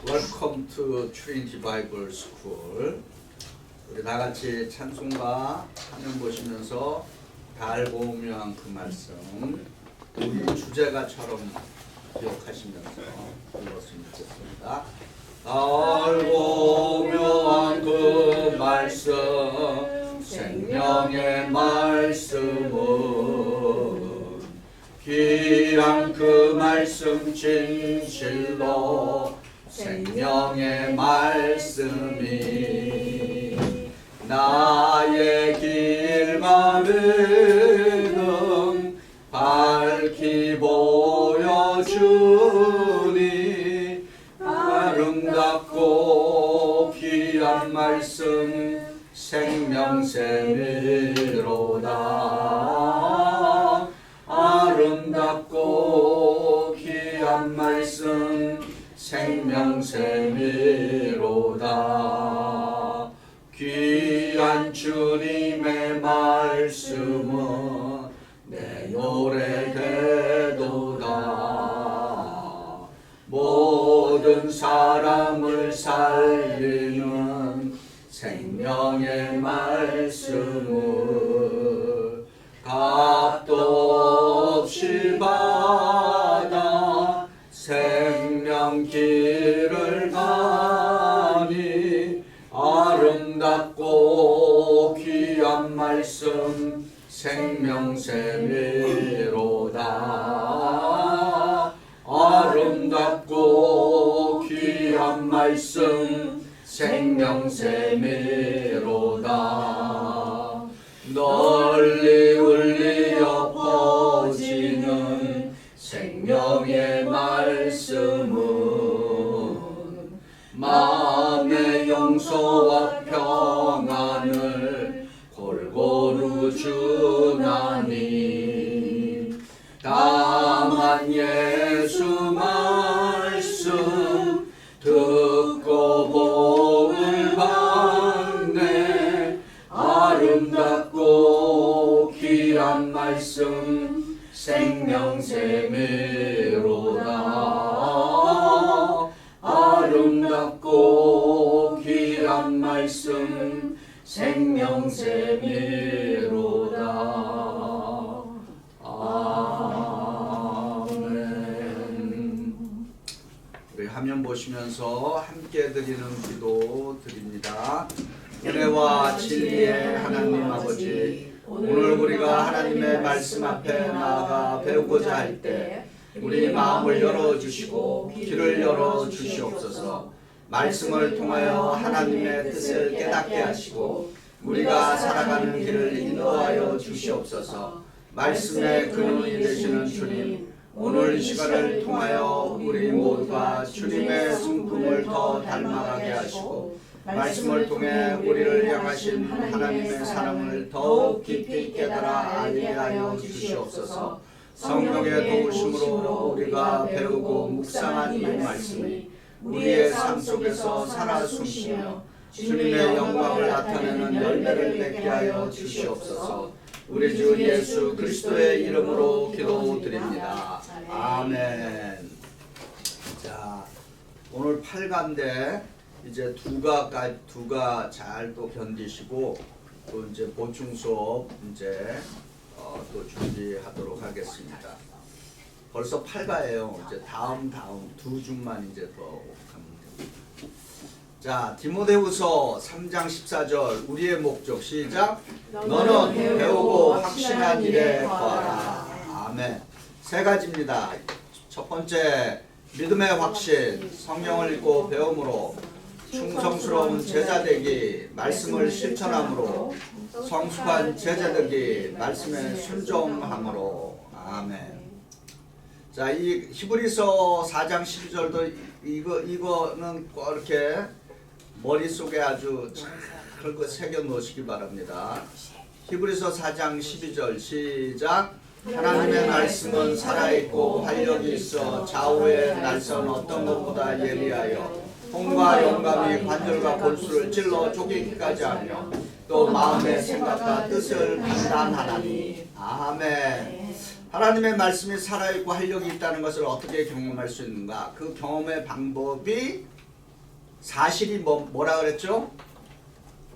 Welcome to Trinity Bible School. 우리 다 같이 찬송가 화면 보시면서 달 보면 그 말씀 우리 주제가처럼 기억하시면서 읽었으면 좋겠습니다. 달 보면 그 말씀 생명의 말씀은 귀한 그 말씀 진실로 생명의 말씀이 나의 길만은 밝히 보여주니 아름답고 귀한 말씀 생명샘이로다. 아름답고 귀한 말씀 생명샘이로다. 귀한 주님의 말씀은 내 노래 되도다. 모든 사람을 살리는 생명의 말씀을 값도 없이 받아 생명길을 가니 아름답고 귀한 말씀 생명샘이로다. 아름답고 귀한 말씀 생명샘이로다. 널리 울리어 퍼지는 생명의 말씀은 마음의 용서와 평안을 골고루 주나니 다만 예수 말씀 듣고 복을 받네. 아름답고 귀한 말씀 생명샘이로다. 아름답고 귀한 말씀 생명샘이로다. 아멘. 우리 화면 보시면서 함께 드리는 기도 드립니다. 은혜와 진리의 하나님 아버지, 오늘 우리가 하나님의 말씀 앞에 나아가 배우고자 할 때 우리 마음을 열어주시고 귀를 열어주시옵소서. 말씀을 통하여 하나님의 뜻을 깨닫게 하시고 우리가 살아가는 길을 인도하여 주시옵소서. 말씀의 근원이 되시는 주님, 오늘 이 시간을 통하여 우리 모두가 주님의 성품을 더 닮아가게 하시고 말씀을 통해 우리를 향하신 하나님의 사랑을 더욱 깊이 깨달아 알게 하여 주시옵소서. 성령의 도우심으로 우리가 배우고 묵상한 이 말씀이 우리의 삶 속에서 살아 숨쉬며 주님의 영광을 나타내는 열매를 맺게 하여 주시옵소서. 우리 주 예수 그리스도의 이름으로 기도드립니다. 아멘. 자, 오늘 8가인데 이제 두가 잘 또 견디시고 또 이제 보충 수업 이제 또 준비하도록 하겠습니다. 벌써 8가예요. 이제 다음 두 주만 이제 더 가면 됩니다. 자, 디모데후서 3장 14절 우리의 목적 시작. 너는 배우고 확신한 일에 거하라. 아멘. 세 가지입니다. 첫 번째, 믿음의 확신, 성경을 읽고 배움으로 충성스러운 제자되기, 말씀을 실천함으로 성숙한 제자되기, 말씀에 순종함으로. 아멘. 자, 이 히브리서 4장 12절도 이거는 꼭 이렇게 머릿속에 아주 잘 새겨 놓으시기 바랍니다. 히브리서 4장 12절 시작. 하나님의 말씀은 살아있고 활력이 있어 좌우의 날선 어떤 것보다 예리하여 혼과 영감이 관절과 골수를 찔러 쪼개기까지 하며 또 마음의 생각과 뜻을 판단하나니. 아멘. 하나님의 말씀이 살아있고 활력이 있다는 것을 어떻게 경험할 수 있는가? 그 경험의 방법이 사실이 뭐라 그랬죠?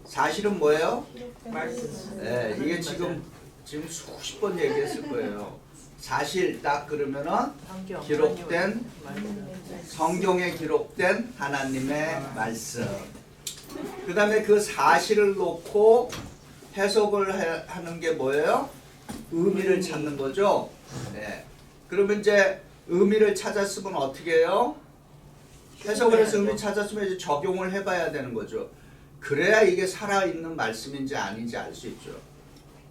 사실은 뭐예요? 말씀. 네, 이게 지금 수십 번 얘기했을 거예요. 사실 딱 그러면은 기록된 성경에 기록된 하나님의 말씀. 그 다음에 그 사실을 놓고 해석을 하는 게 뭐예요? 의미를 찾는 거죠. 네. 그러면 이제 의미를 찾았으면 어떻게 해요? 해석을 해서 의미 찾았으면 이제 적용을 해봐야 되는 거죠. 그래야 이게 살아있는 말씀인지 아닌지 알 수 있죠.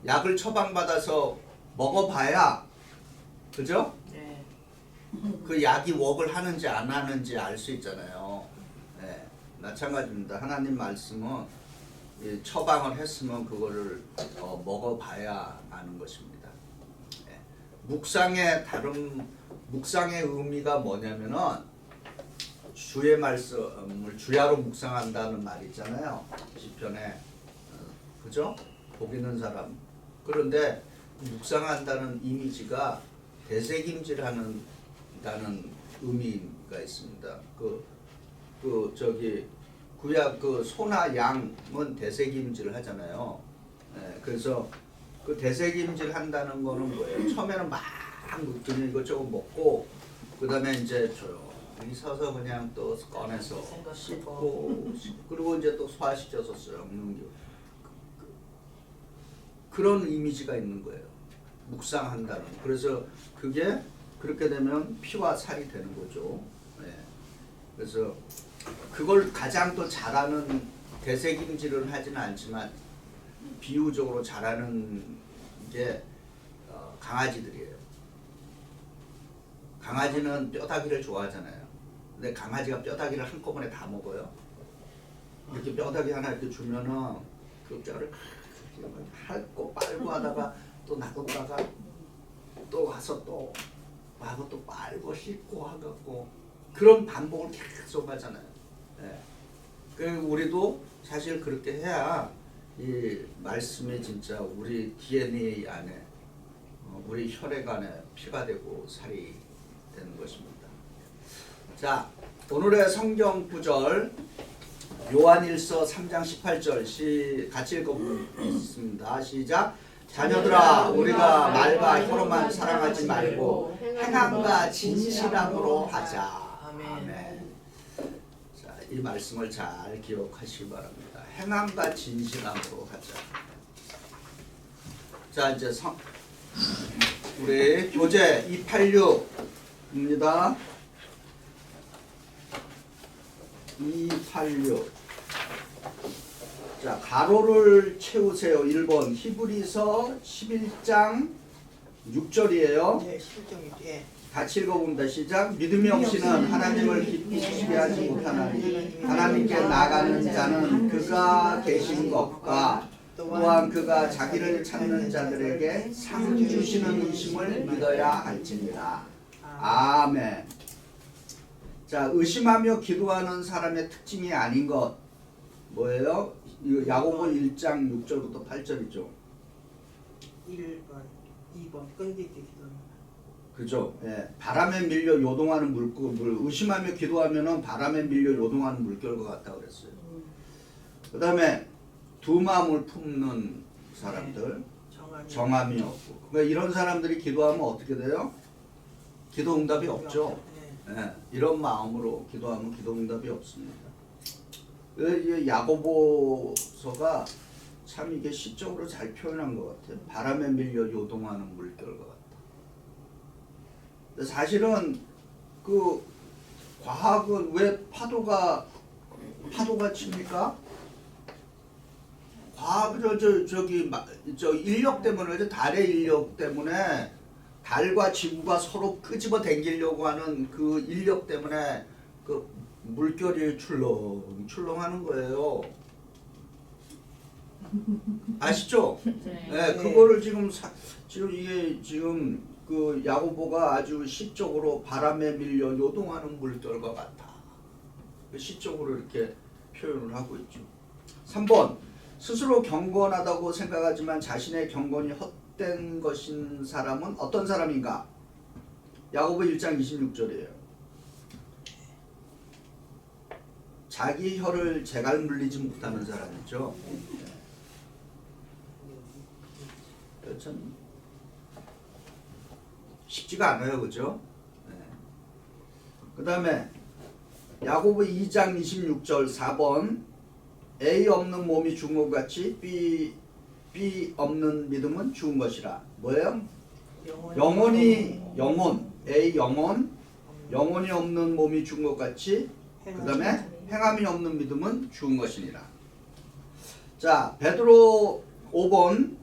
약을 처방받아서 먹어봐야, 그죠? 네. 그 약이 웍을 하는지 안 하는지 알 수 있잖아요. 네. 마찬가지입니다. 하나님 말씀은 처방을 했으면 그거를 먹어봐야 아는 것입니다. 네. 묵상의 의미가 뭐냐면은 주의 말씀을 주야로 묵상한다는 말이 있잖아요. 시편에 그죠? 복 있는 사람. 그런데 묵상한다는 이미지가 되새김질하는 의미가 있습니다. 구약 소나 양은 되새김질 하잖아요. 네, 그래서 그 되새김질 한다는 거는 뭐예요? 처음에는 막 그냥 이것저것 먹고 그 다음에 이제 조용히 서서 그냥 또 꺼내서 씻고 그리고 이제 또 소화시켜서 먹는 게 그런 이미지가 있는 거예요. 묵상한다는. 그래서 그게 그렇게 되면 피와 살이 되는 거죠. 네. 그래서 그걸 가장 또 잘하는 되새김질을 하지는 않지만 비유적으로 잘하는 게 강아지들이에요. 강아지는 뼈다귀를 좋아하잖아요. 근데 강아지가 뼈다귀를 한꺼번에 다 먹어요. 이렇게 뼈다귀 하나 이렇게 주면은 그 뼈를 핥고 빨고 하다가 또 놔뒀다가 또 와서 또 와서 또 빨고 씻고 하갖고 그런 반복을 계속 하잖아요. 네. 그 우리도 사실 그렇게 해야 이 말씀이 진짜 우리 DNA 안에 우리 혈액 안에 피가 되고 살이 되는 것입니다. 자, 오늘의 성경 구절 요한일서 3장 18절 같이 읽어보겠습니다. 시작. 자녀들아 우리가 말과 혀로만 사랑하지 말고 행함과 진실함으로 하자. 아멘. 자, 이 말씀을 잘 기억하시기 바랍니다. 행함과 진실함으로 하자. 자, 이제 우리 교재 286입니다. 286. 자, 가로를 채우세요. 1번 히브리서 11장 6절이에요. 네, 11장 6절. 같이 읽어봅니다. 시작. 믿음이 없이는 하나님을 기쁘시게 하지 못하나니 하나님께 나가는 자는 그가 계신 것과 또한 그가 자기를 찾는 자들에게 상 주시는 의심을 믿어야 할지니라. 아멘. 자, 의심하며 기도하는 사람의 특징이 아닌 것 뭐예요? 야고보 1장 6절부터 8절이죠. 1번, 2번 끈질게 기도하는. 그죠? 예. 바람에 밀려 요동하는 물 의심하며 기도하면은 바람에 밀려 요동하는 물결과 같다 그랬어요. 그다음에 두 마음을 품는 사람들, 정함이 없고. 그러니까 이런 사람들이 기도하면 어떻게 돼요? 기도 응답이 없죠. 예. 이런 마음으로 기도하면 기도 응답이 없습니다. 야고보서가 참 이게 시적으로 잘 표현한 것 같아요. 바람에 밀려 요동하는 물결과 같다. 사실은 그 과학은 왜 파도가 칩니까? 과학 저 인력 때문에 달의 인력 때문에 달과 지구가 서로 끄집어 당기려고 하는 그 인력 때문에 그 물결이 출렁출렁하는 거예요. 아시죠? 네, 그거를 지금 이게 지금 그 야고보가 아주 시적으로 바람에 밀려 요동하는 물결과 같아. 시적으로 이렇게 표현을 하고 있죠. 3번 스스로 경건하다고 생각하지만 자신의 경건이 헛된 것인 사람은 어떤 사람인가? 야고보 1장 26절이에요. 자기 혀를 재갈 물리지 못하는 사람이죠. 참 쉽지가 않아요, 그죠? 네. 그 다음에 야고보 2장 26절 4번 A 없는 몸이 죽은 것 같이 B 없는 믿음은 죽은 것이라. 뭐예요? 영혼이 A 영혼이 없는 몸이 죽은 것 같이 그 다음에 행함이 없는 믿음은 죽은 것이니라. 자, 베드로 5번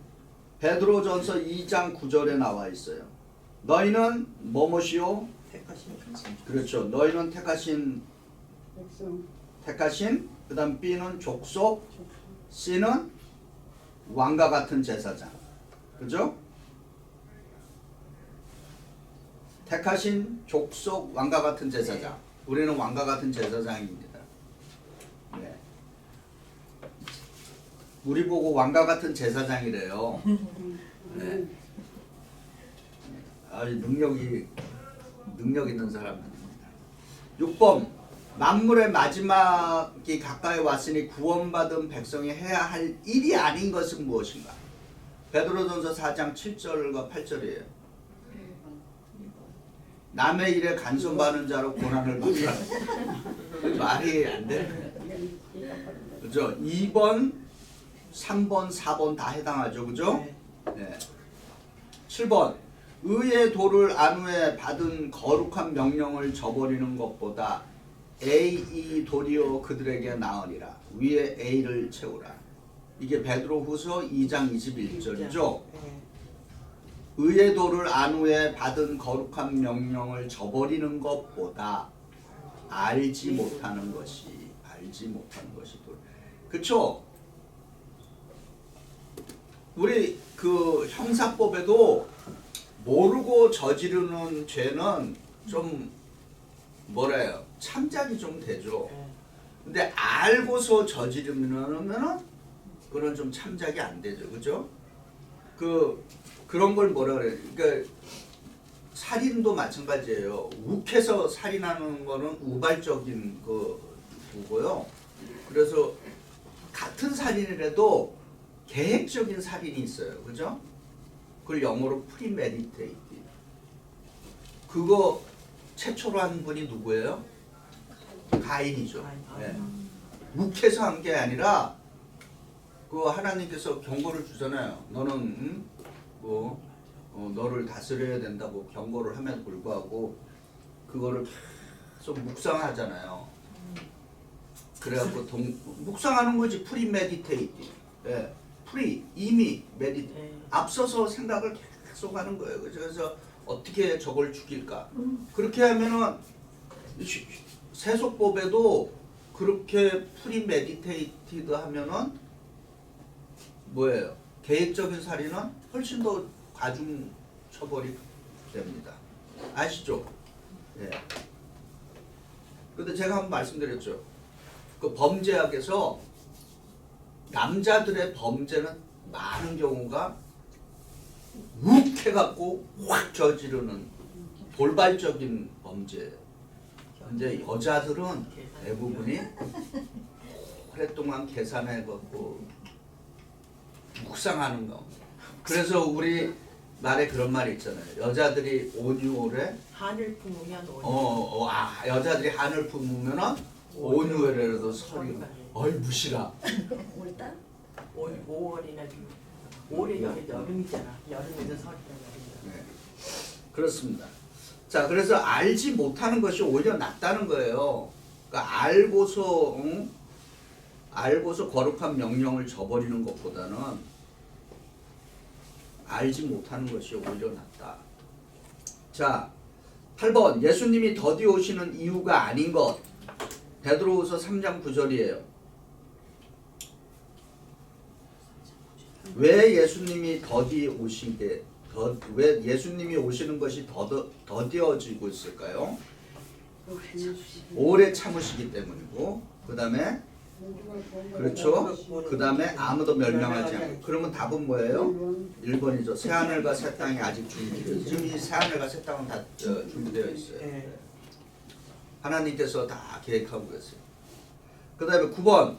베드로전서 2장 9절에 나와 있어요. 너희는 뭐뭐시오? 그렇죠. 너희는 택하신 그 다음 B는 족속, C는 왕과 같은 제사장. 그죠? 택하신 족속 왕과 같은 제사장. 네. 우리는 왕과 같은 제사장입니다. 네. 우리 보고 왕과 같은 제사장이래요. 네. 능력 있는 사람들입니다. 6번 만물의 마지막이 가까이 왔으니 구원받은 백성이 해야 할 일이 아닌 것은 무엇인가? 베드로전서 4장 7절과 8절이에요. 남의 일에 간섭하는 자로 고난을 받으라. 말이 안 되네. 그죠? 2번, 3번, 4번 다 해당하죠. 그죠? 네. 7번 의의 도를 안 후에 받은 거룩한 명령을 저버리는 것보다 A 도리어 그들에게 나으니라. 위에 A를 채우라. 이게 베드로후서 2장 21절이죠. 의의 도를 안 후에 받은 거룩한 명령을 저버리는 것보다 알지 못하는 것이 도리. 그쵸? 우리 그 형사법에도 모르고 저지르는 죄는 좀 뭐래요? 참작이 좀 되죠. 근데 알고서 저지르면은 그건 좀 참작이 안 되죠. 그죠? 그런 걸 뭐라 그래요? 그러니까 살인도 마찬가지예요. 욱해서 살인하는 거는 우발적인 거고요. 그래서 같은 살인이라도 계획적인 살인이 있어요. 그죠? 그걸 영어로 프리메디테이트. 그거 최초로 한 분이 누구예요? 가인이죠. 네. 묵해서 한 게 아니라 그 하나님께서 경고를 주잖아요. 너는 너를 다스려야 된다고 경고를 함에도 불구하고 그거를 계속 묵상하잖아요. 그래갖고 묵상하는 거지. 프리메디테이트. 네. 이미 앞서서 생각을 계속 하는 거예요. 그래서 어떻게 저걸 죽일까? 그렇게 하면은 세속법에도 그렇게 프리메디테이티드 하면은 뭐예요? 계획적인 살인은 훨씬 더 가중 처벌이 됩니다. 아시죠? 예. 근데 제가 한번 말씀드렸죠. 그 범죄학에서 남자들의 범죄는 많은 경우가 욱해갖고 확 저지르는 돌발적인 범죄. 근데 여자들은 대부분이 오랫동안 계산해갖고 묵상하는 거. 그래서 우리 말에 그런 말이 있잖아요. 여자들이 온유월에 한을 품으면 온유. 여자들이 한을 품으면은 온유월에라도 설이 어이 무시라. 올다? 5월이나 올해 여름이잖아. 여름에도 설이라 여름이다. 네. 그렇습니다. 자, 그래서 알지 못하는 것이 오히려 낫다는 거예요. 그러니까 알고서 거룩한 명령을 저버리는 것보다는 알지 못하는 것이 오히려 낫다. 자, 8번 예수님이 더디 오시는 이유가 아닌 것. 베드로후서 3장 9절이에요. 왜 예수님이 더디 오시게 왜 예수님이 오시는 것이 더디어지고 있을까요? 오래 참으시기 때문이고, 그 다음에 그렇죠. 그 다음에 아무도 멸망하지 않고. 그러면 답은 뭐예요? 1번이죠. 새하늘과 새 땅이 아직 준비되어 있어요. 지금 이 새하늘과 새 땅은 다 준비되어 있어요. 하나님께서 다 계획하고 계세요. 그 다음에 9번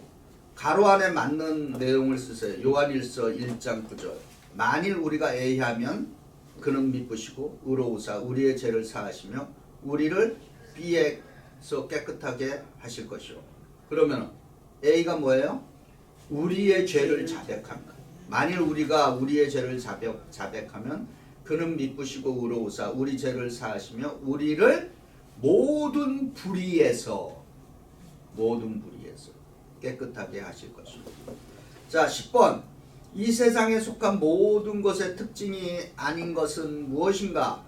가로 안에 맞는 내용을 쓰세요. 요한일서 1장 9절. 만일 우리가 A하면 그는 미쁘시고 의로우사 우리의 죄를 사하시며 우리를 B에서 깨끗하게 하실 것이요. 그러면 A가 뭐예요? 우리의 죄를 자백한다. 만일 우리가 우리의 죄를 자백하면 그는 미쁘시고 의로우사 우리 죄를 사하시며 우리를 모든 불의에서 깨끗하게 하실 것입니다. 자, 10번. 이 세상에 속한 모든 것의 특징이 아닌 것은 무엇인가?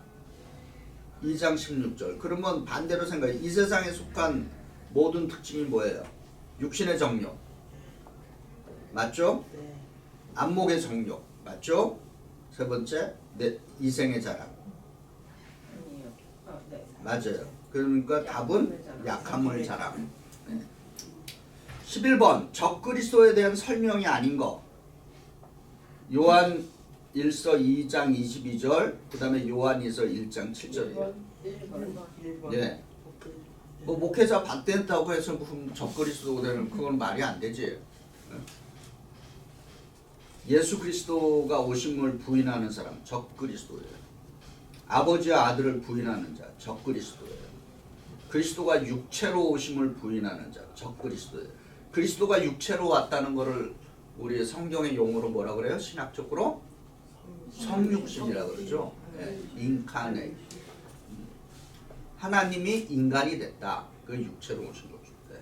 2장 16절. 그러면 반대로 생각해. 이 세상에 속한 모든 특징이 뭐예요? 육신의 정욕. 맞죠? 네. 안목의 정욕. 맞죠? 세 번째, 이생의 자랑. 아니요. 네. 맞아요. 그러니까 답은 약함을 자랑. 네. 11번 적그리스도에 대한 설명이 아닌 거. 요한 1서 2장 22절 그 다음에 요한이서 1장 7절이에요. 1번. 예. 뭐 목회자 받겠다고 해서 무슨 적그리스도가 되는 그건 말이 안 되지. 예수 그리스도가 오심을 부인하는 사람 적그리스도예요. 아버지와 아들을 부인하는 자 적그리스도예요. 그리스도가 육체로 오심을 부인하는 자 적그리스도예요. 그리스도가 육체로 왔다는 것을 우리 성경의 용어로 뭐라 그래요? 신학적으로 성육신이라고 그러죠. 네, 인카네. 하나님이 인간이 됐다. 그 육체로 오신 거죠. 네.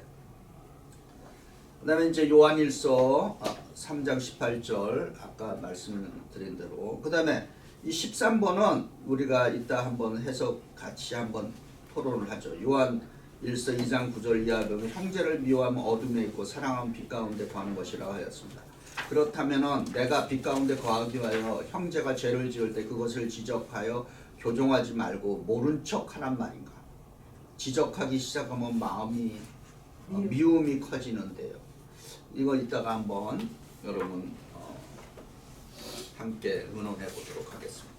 그다음에 이제 요한일서 3장 18절 아까 말씀드린 대로. 그다음에 이 13번은 우리가 이따 한번 해석 같이 한번 토론을 하죠. 요한 1서 2장 9절 이하 보면 형제를 미워하면 어둠에 있고 사랑하면 빛 가운데 거하는 것이라고 하였습니다. 그렇다면은 내가 빛 가운데 거하기 위하여 형제가 죄를 지을 때 그것을 지적하여 교정하지 말고 모른 척 하란 말인가? 지적하기 시작하면 마음이 미움이 커지는데요. 이거 이따가 한번 여러분 함께 의논해 보도록 하겠습니다.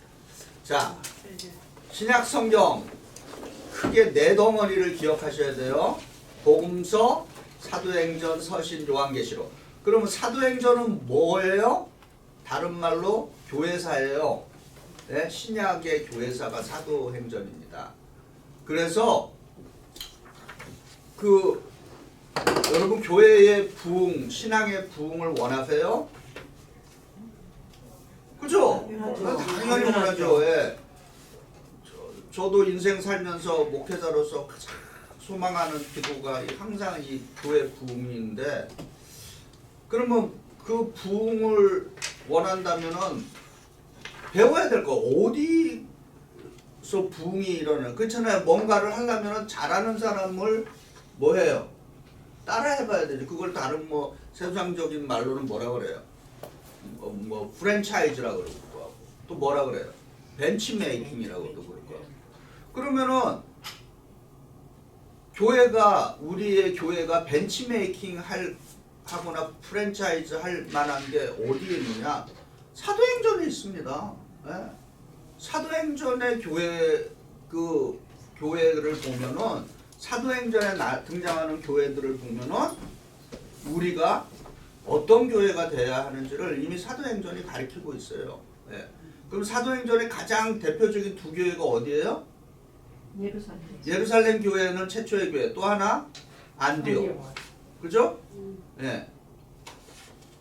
자, 신약 성경 크게 네 덩어리를 기억하셔야 돼요. 복음서, 사도행전, 서신, 요한계시록. 그러면 사도행전은 뭐예요? 다른 말로 교회사예요. 네? 신약의 교회사가 사도행전입니다. 그래서 여러분 교회의 부흥, 신앙의 부흥을 원하세요? 그죠? 당연히 원하죠. 예. 저도 인생 살면서 목회자로서 가장 소망하는 기도가 항상 이 교회 부흥인데, 그러면 그 부흥을 원한다면은 배워야 될 거 어디서 부흥이 일어나요? 그렇잖아요. 뭔가를 하려면은 잘하는 사람을 뭐 해요? 따라해봐야 되죠. 그걸 다른 뭐 세상적인 말로는 뭐라 그래요? 뭐 프랜차이즈라고 그러고 하고 또 뭐라 그래요? 벤치메이킹이라고도 그러고. 그러면은 우리의 교회가 벤치메이킹 하거나 프랜차이즈 할 만한 게 어디에 있느냐? 사도행전에 있습니다. 네? 사도행전의 교회를 보면은 사도행전에 등장하는 교회들을 보면은 우리가 어떤 교회가 돼야 하는지를 이미 사도행전이 가리키고 있어요. 네. 그럼 사도행전의 가장 대표적인 두 교회가 어디예요? 예루살렘 교회는 최초의 교회, 또 하나 안디옥. 그죠? 네.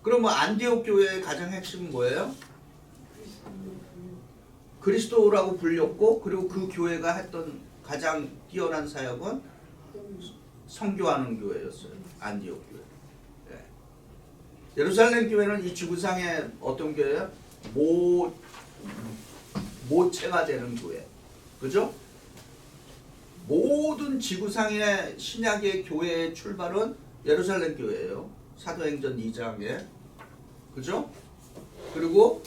그러면 안디옥 교회의 가장 핵심은 뭐예요? 그리스도라고 불렸고, 그리고 그 교회가 했던 가장 뛰어난 사역은 선교하는 교회였어요. 안디옥 교회. 네. 예루살렘 교회는 이 지구상의 어떤 교회예요? 모체가 되는 교회. 그죠? 모든 지구상의 신약의 교회의 출발은 예루살렘 교회예요. 사도행전 2장에. 그죠? 그리고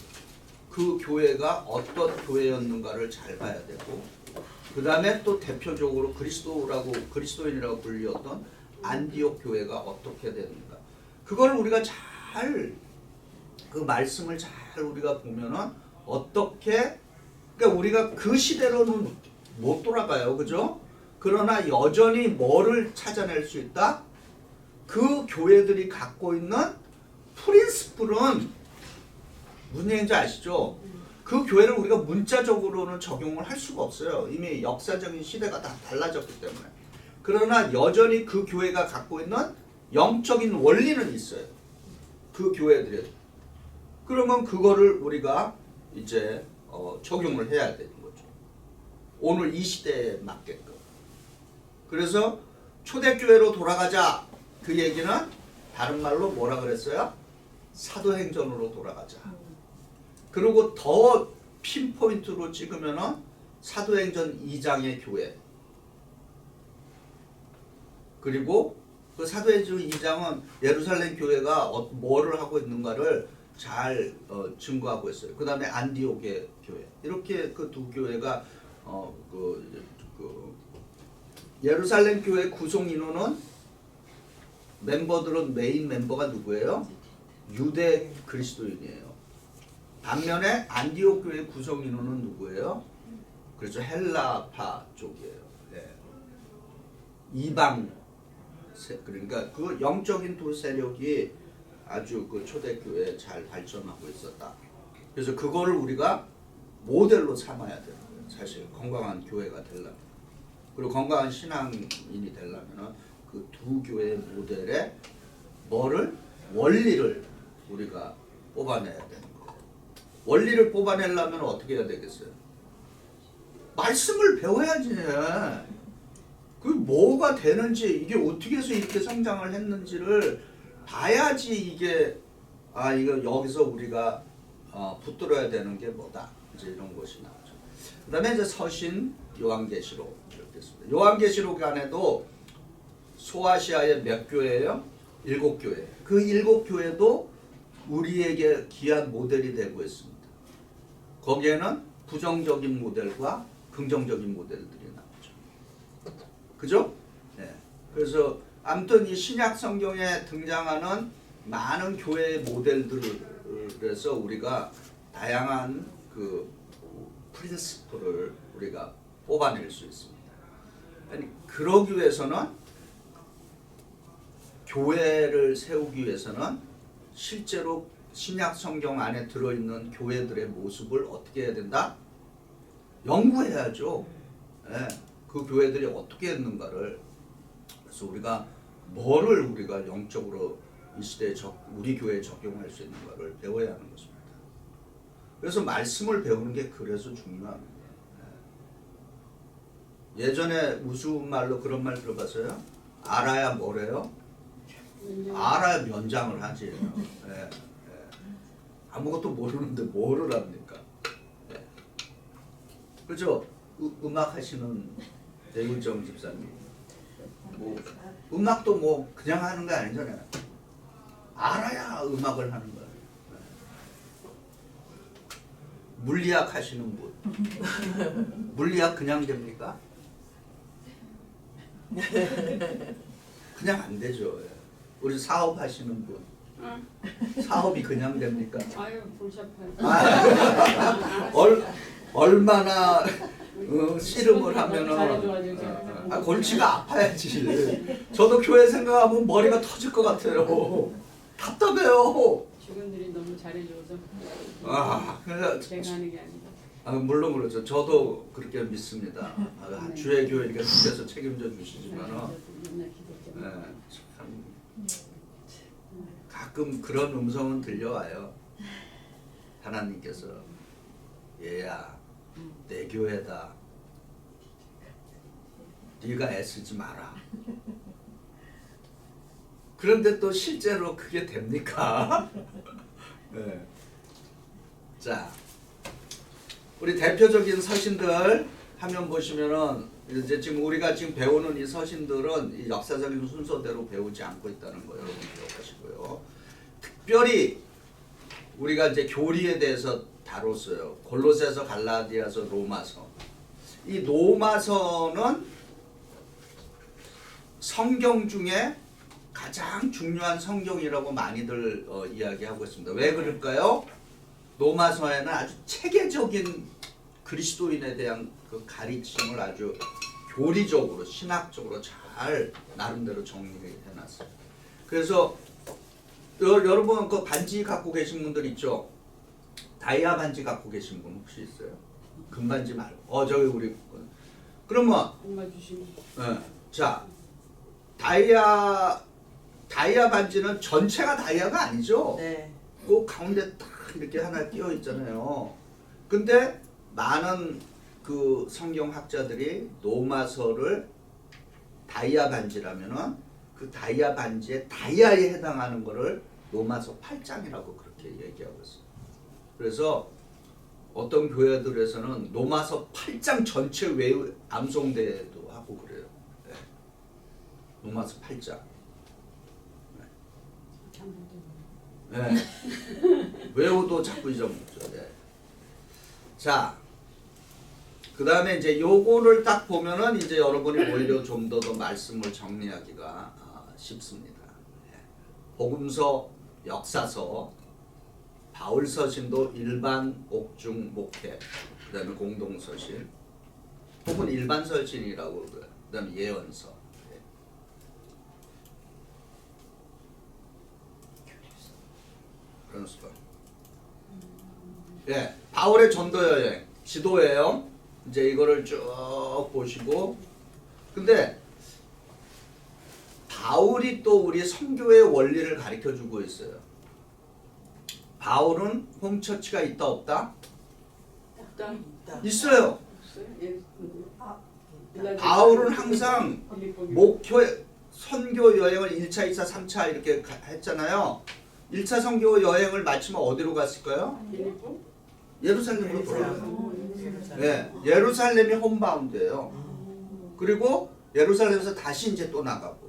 그 교회가 어떤 교회였는가를 잘 봐야 되고, 그 다음에 또 대표적으로 그리스도인이라고 불렸던 안디옥 교회가 어떻게 되는가. 그걸 우리가 그 말씀을 잘 우리가 보면은 어떻게, 그러니까 우리가 그 시대로는 못 돌아가요. 그죠? 그러나 여전히 뭐를 찾아낼 수 있다? 그 교회들이 갖고 있는 프린스플은 무슨 얘기인지 아시죠? 그 교회를 우리가 문자적으로는 적용을 할 수가 없어요. 이미 역사적인 시대가 다 달라졌기 때문에. 그러나 여전히 그 교회가 갖고 있는 영적인 원리는 있어요. 그 교회들이. 그러면 그거를 우리가 이제 적용을 해야 되는 거죠. 오늘 이 시대에 맞게끔. 그래서 초대교회로 돌아가자. 그 얘기는 다른 말로 뭐라 그랬어요? 사도행전으로 돌아가자. 그리고 더 핀포인트로 찍으면은 사도행전 2장의 교회. 그리고 그 사도행전 2장은 예루살렘 교회가 뭐를 하고 있는가를 잘 증거하고 있어요. 그 다음에 안디옥의 교회. 이렇게 그 두 교회가 예루살렘 교회 구성 인원은 멤버들은 메인 멤버가 누구예요? 유대 그리스도인이에요. 반면에 안디옥 교회 구성 인원은 누구예요? 그렇죠. 헬라파 쪽이에요. 네. 이방 그러니까 그 영적인 두 세력이 아주 그 초대교회에 잘 발전하고 있었다. 그래서 그거를 우리가 모델로 삼아야 되는 거예요. 사실 건강한 교회가 되려면. 그리고 건강한 신앙인이 되려면 그 두 교회의 모델에 원리를 우리가 뽑아내야 되는 거예요. 원리를 뽑아내려면 어떻게 해야 되겠어요? 말씀을 배워야지. 그 뭐가 되는지 이게 어떻게 해서 이렇게 성장을 했는지를 봐야지 이게 이거 여기서 우리가 붙들어야 되는 게 뭐다. 이제 이런 것이 나오죠. 그다음에 이제 서신, 요한계시록 이렇게 있습니다. 요한계시록 안에도 소아시아의 몇 교회예요? 7교회. 그 7교회도 우리에게 귀한 모델이 되고 있습니다. 거기에는 부정적인 모델과 긍정적인 모델들이 나오죠. 그죠? 네. 그래서 아무튼 이 신약 성경에 등장하는 많은 교회의 모델들에서 우리가 다양한 그 프린시플을 우리가 뽑아낼 수 있습니다. 아니, 그러기 위해서는 교회를 세우기 위해서는 실제로 신약 성경 안에 들어있는 교회들의 모습을 어떻게 해야 된다? 연구해야죠. 네. 그 교회들이 어떻게 했는가를. 그래서 우리가 뭐를 우리가 영적으로 이 시대에 우리 교회에 적용할 수 있는가를 배워야 하는 것입니다. 그래서 말씀을 배우는 게 그래서 중요합니다. 예전에 우스운 말로 그런 말 들어봤어요? 알아야 뭐래요? 알아야 면장을 하지. 예, 예. 아무것도 모르는데 뭐를 합니까? 예. 그죠? 음악 하시는 대굴정 집사님. 뭐 음악도 뭐 그냥 하는 거 아니잖아요. 알아야 음악을 하는 거예요. 예. 물리학 하시는 분. 물리학 그냥 됩니까? 그냥 안 되죠. 예. 우리 사업 하시는 분. 사업이 그냥 됩니까? 아유 불잡한. 얼마나 씨름을 하면은 골치가 아파야지. 저도 교회 생각하면 머리가 터질 것 같아요. 답답해요. 직원들이 너무 잘해줘서 그래서 제가 하는 게 아니라. 물론 그렇죠. 저도 그렇게 믿습니다. 주의 교회 이렇게 주께서 책임져 주시지만은 참 가끔 그런 음성은 들려와요. 하나님께서 얘야 내 교회다. 네가 애쓰지 마라. 그런데 또 실제로 그게 됩니까? 네. 자, 우리 대표적인 서신들 화면 보시면은 이제 지금 우리가 지금 배우는 이 서신들은 이 역사적인 순서대로 배우지 않고 있다는 거 여러분 기억하시고요. 특별히 우리가 이제 교리에 대해서 다뤘어요. 골로새서, 갈라디아서, 로마서. 이 로마서는 성경 중에 가장 중요한 성경이라고 많이들 이야기하고 있습니다. 왜 그럴까요? 로마서에는 아주 체계적인 그리스도인에 대한 그 가르침을 아주 교리적으로 신학적으로 잘 나름대로 정리해놨어요. 그래서 여러분 그 반지 갖고 계신 분들 있죠? 다이아 반지 갖고 계신 분 혹시 있어요? 금반지 말고. 저기 우리 그러면 엄마 주시면. 자 다이아 반지는 전체가 다이아가 아니죠? 네. 그 가운데 딱 이렇게 하나 끼어 있잖아요. 근데 많은 그 성경학자들이 노마서를 다이아 반지라면은 그 다이아 반지의 다이아에 해당하는 거를 노마서 8장이라고 그렇게 얘기하고 있어요. 그래서 어떤 교회들에서는 노마서 8장 전체 암송대도 하고 그래요. 네. 노마서 8장. 네. 외우도 자꾸 잊어먹죠. 네. 자, 그 다음에 이제 요거를 딱 보면은 이제 여러분이 오히려 좀 더 말씀을 정리하기가 쉽습니다. 네. 복음서, 역사서, 바울서신도 일반, 옥중, 목회, 그 다음에 공동서신, 혹은 일반서신이라고 그래요. 그 다음에 예언서. 네. 그런 수가. 예, 바울의 전도 여행, 지도예요. 이제 이거를 쭉 보시고, 근데 바울이 또 우리 선교의 원리를 가르쳐 주고 있어요. 바울은 홈처치가 있다 없다? 없다. 있어요. 없어요? 예. 바울은 항상 목표 선교 여행을 1차, 2차, 3차 이렇게 했잖아요. 1차 선교 여행을 마치면 어디로 갔을까요? 빌립보? 예루살렘으로 돌아가요. 예루살렘. 네, 예루살렘이 홈바운드예요. 그리고 예루살렘에서 다시 이제 또 나가고.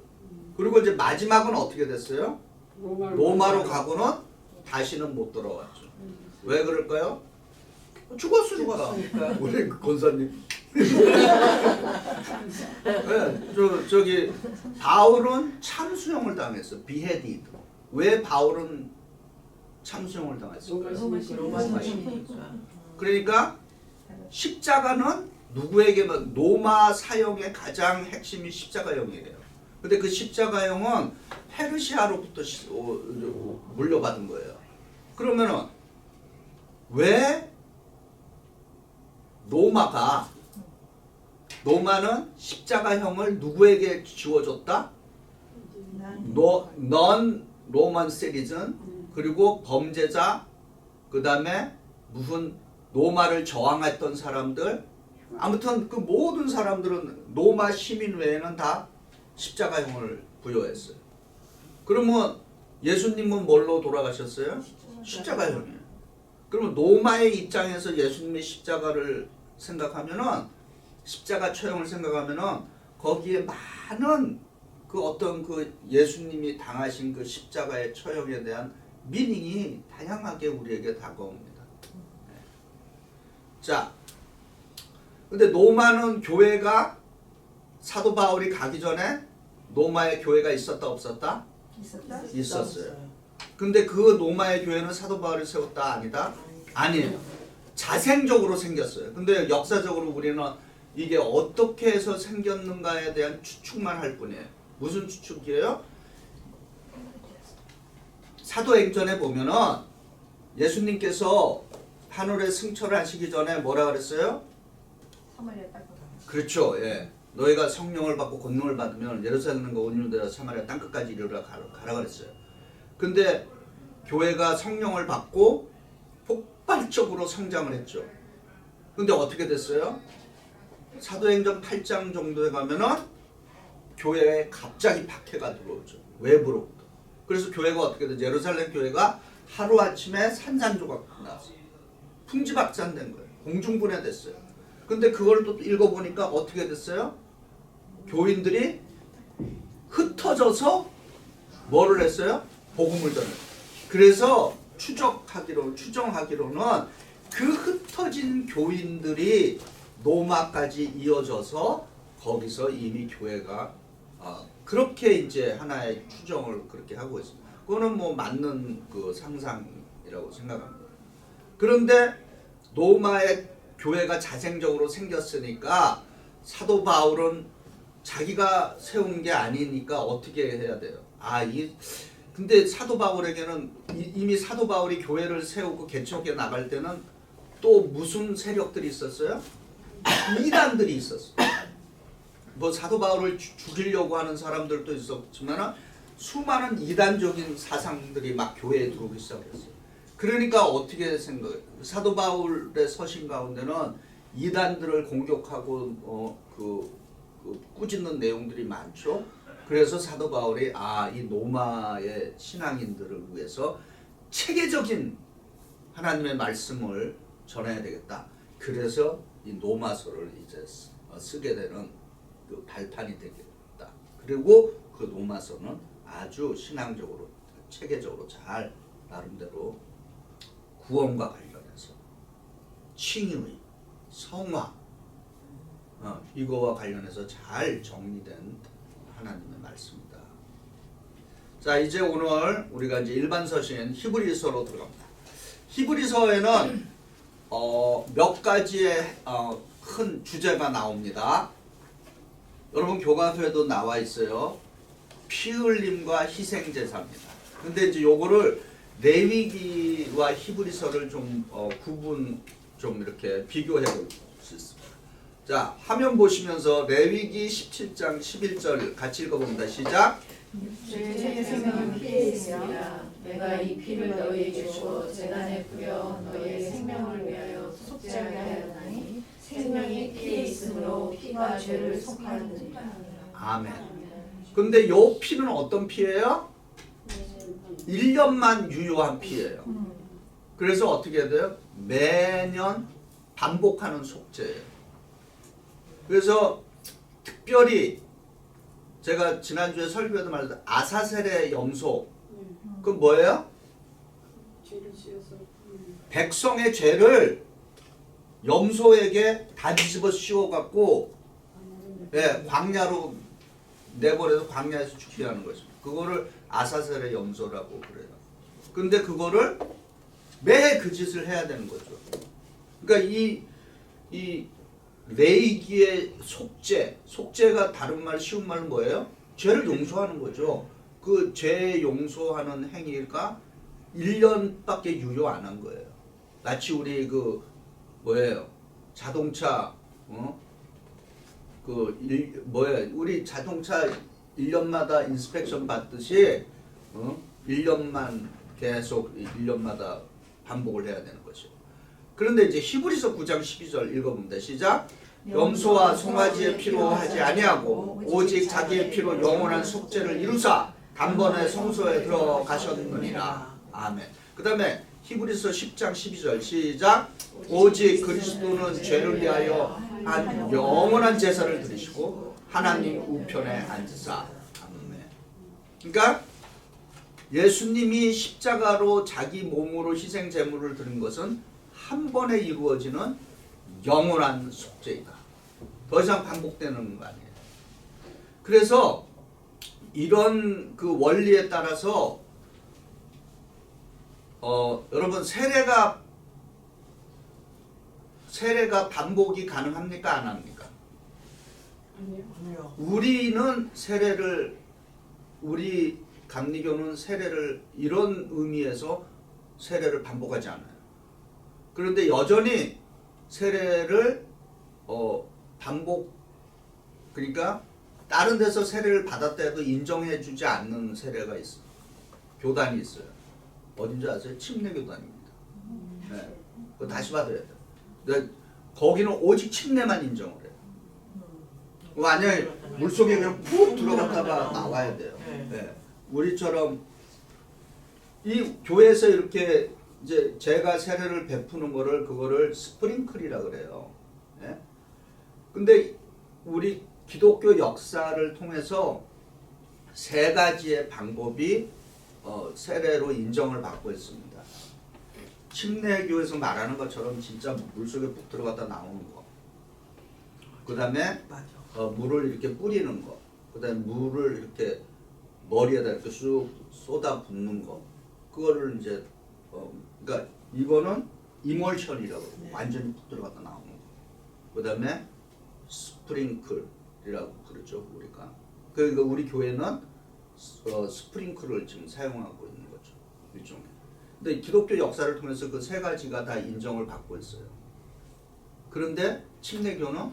그리고 이제 마지막은 어떻게 됐어요? 로마로 가고는 다시는 못 돌아왔죠. 왜 그럴까요? 죽었으니까. 우리 권사님. 네, 저기 바울은 참수형을 당했어. 비헤디드. 왜 바울은 참수형을 당했을까요? 로마 시민이니까. 그러니까 십자가는 누구에게만 로마 사형의 가장 핵심이 십자가형이에요. 근데 그 십자가형은 페르시아로부터 물려받은 거예요. 그러면은 왜 로마는 십자가형을 누구에게 지워줬다? 넌 로만 시리즌 그리고 범죄자 그 다음에 무슨 로마를 저항했던 사람들 아무튼 그 모든 사람들은 로마 시민 외에는 다 십자가형을 부여했어요. 그러면 예수님은 뭘로 돌아가셨어요? 십자가형이에요. 그러면 로마의 입장에서 예수님의 십자가를 생각하면은 십자가 처형을 생각하면은 거기에 많은 그 어떤 그 예수님이 당하신 그 십자가의 처형에 대한 미닝이 다양하게 우리에게 다가옵니다. 자, 근데 로마는 교회가 사도 바울이 가기 전에 로마에 교회가 있었다 없었다? 있었어요. 근데 그 로마의 교회는 사도 바울이 세웠다 아니다? 아니에요. 자생적으로 생겼어요. 근데 역사적으로 우리는 이게 어떻게 해서 생겼는가에 대한 추측만 할 뿐이에요. 무슨 추측이에요? 사도행전에 보면은 예수님께서 하늘에 승천을 하시기 전에 뭐라 그랬어요? 그렇죠. 예. 너희가 성령을 받고 권능을 받으면 예루살렘과 온 유대와 사마리아 땅끝까지 이르러 가라 그랬어요. 근데 교회가 성령을 받고 폭발적으로 성장을 했죠. 근데 어떻게 됐어요? 사도행전 8장 정도에 가면은 교회에 갑자기 박해가 들어오죠. 외부로부터. 그래서 교회가 어떻게 됐어요? 예루살렘 교회가 하루아침에 산산조각 났어요. 풍지박산된 거예요. 공중분해됐어요. 근데 그걸 또 읽어보니까 어떻게 됐어요? 교인들이 흩어져서 뭐를 했어요? 복음을 전해요. 그래서 추정하기로는 그 흩어진 교인들이 로마까지 이어져서 거기서 이미 교회가 그렇게 이제 하나의 추정을 그렇게 하고 있습니다. 그거는 뭐 맞는 그 상상이라고 생각합니다. 그런데 로마의 교회가 자생적으로 생겼으니까 사도 바울은 자기가 세운 게 아니니까 어떻게 해야 돼요? 근데 사도 바울에게는 이미 사도 바울이 교회를 세우고 개척해 나갈 때는 또 무슨 세력들이 있었어요? 이단들이 있었어요. 뭐 사도 바울을 죽이려고 하는 사람들도 있었지만 수많은 이단적인 사상들이 막 교회에 들어오기 시작했어요. 그러니까 어떻게 생각해요? 사도 바울의 서신 가운데는 이단들을 공격하고 꾸짖는 내용들이 많죠. 그래서 사도 바울이 이 로마의 신앙인들을 위해서 체계적인 하나님의 말씀을 전해야 되겠다. 그래서 이 로마서를 이제 쓰게 되는 그 발판이 되겠다. 그리고 그 로마서는 아주 신앙적으로 체계적으로 잘 나름대로 구원과 관련해서 칭의, 성화 이거와 관련해서 잘 정리된 하나님의 말씀입니다. 자, 이제 오늘 우리가 이제 일반 서신 히브리서로 들어갑니다. 히브리서에는 몇 가지의 큰 주제가 나옵니다. 여러분 교과서에도 나와 있어요. 피 흘림과 희생 제사입니다. 근데 이제 요거를 레위기와 히브리서를 좀 구분 좀 이렇게 비교해 볼 수 있습니다. 자, 화면 보시면서 레위기 17장 11절 같이 읽어봅니다. 시작. 죄의 생명은 피에 있으리라. 내가 이 피를 너희에게 주고 제단에 뿌려 너희의 생명을 위하여 속죄하게 하였나니 생명이 피에 있으므로 피가 죄를 속하느니라. 아멘. 근데 요 피는 어떤 피예요? 1년만 유효한 피예요. 그래서 어떻게 해야 돼요? 매년 반복하는 속죄예요. 그래서 특별히 제가 지난주에 설교에도 말했던 아사셀의 염소, 그건 뭐예요? 죄를 지어서 백성의 죄를 염소에게 다 뒤집어 씌워갖고 광야로 내버려서 광야에서 죽게 하는 거죠. 그거를 아사셀의 염소라고 그래요. 근데 그거를 매 그 짓을 해야 되는 거죠. 그러니까 이 레위기의 속죄가 다른 말 쉬운 말은 뭐예요? 죄를 용서하는 거죠. 그 죄 용서하는 행위가 1년밖에 유효 안 한 거예요. 마치 우리 자동차 우리 자동차 1년마다 인스펙션 받듯이 1년만 계속 1년마다 반복을 해야 되는 거죠. 그런데 이제 히브리서 9장 12절 읽어봅니다. 시작. 염소와 송아지의 피로 하지 아니하고 오직 자기의 피로 영원한 속죄를 이루사 단번에 성소에 들어가셨느니라. 아멘. 그 다음에 히브리서 10장 12절 시작. 오직 그리스도는 죄를 위하여 한 영원한 제사를 드리시고 하나님 우편에 앉으사. 아멘. 그러니까 예수님이 십자가로 자기 몸으로 희생 제물을 드린 것은 한 번에 이루어지는 영원한 속죄이다. 더 이상 반복되는 거 아니에요. 그래서 이런 그 원리에 따라서 여러분 세례가 반복이 가능합니까? 안 합니까? 아니요. 우리 감리교는 세례를 이런 의미에서 세례를 반복하지 않아요. 그런데 여전히 세례를 그러니까 다른 데서 세례를 받았다 해도 인정해주지 않는 세례가 있어요. 교단이 있어요. 어딘지 아세요? 침례교단입니다. 네. 그거 다시 받아야 돼요. 근데 거기는 오직 침례만 인정을 해요. 만약에 물속에 그냥 푹 들어갔다가 나와야 돼요. 네. 우리처럼 이 교회에서 이렇게 이제 제가 세례를 베푸는 그거를 스프링클이라 그래요. 예? 근데 우리 기독교 역사를 통해서 세 가지의 방법이 세례로 인정을 받고 있습니다. 침례교에서 말하는 것처럼 진짜 물속에 푹 들어갔다 나오는 거. 그 다음에 물을 이렇게 뿌리는 거. 그 다음에 물을 이렇게 머리에다 이렇게 쑥 쏟아 붓는 거. 그거를 이제 그러니까 이거는 이몰션이라고 그러고 완전히 푹 들어갔다 나오는 거. 그 다음에 스프링클이라고 그러죠 우리가. 그러니까 우리 교회는 스프링클을 지금 사용하고 있는 거죠. 일종의. 근데 기독교 역사를 통해서 그 세 가지가 다 인정을 받고 있어요. 그런데 침례교는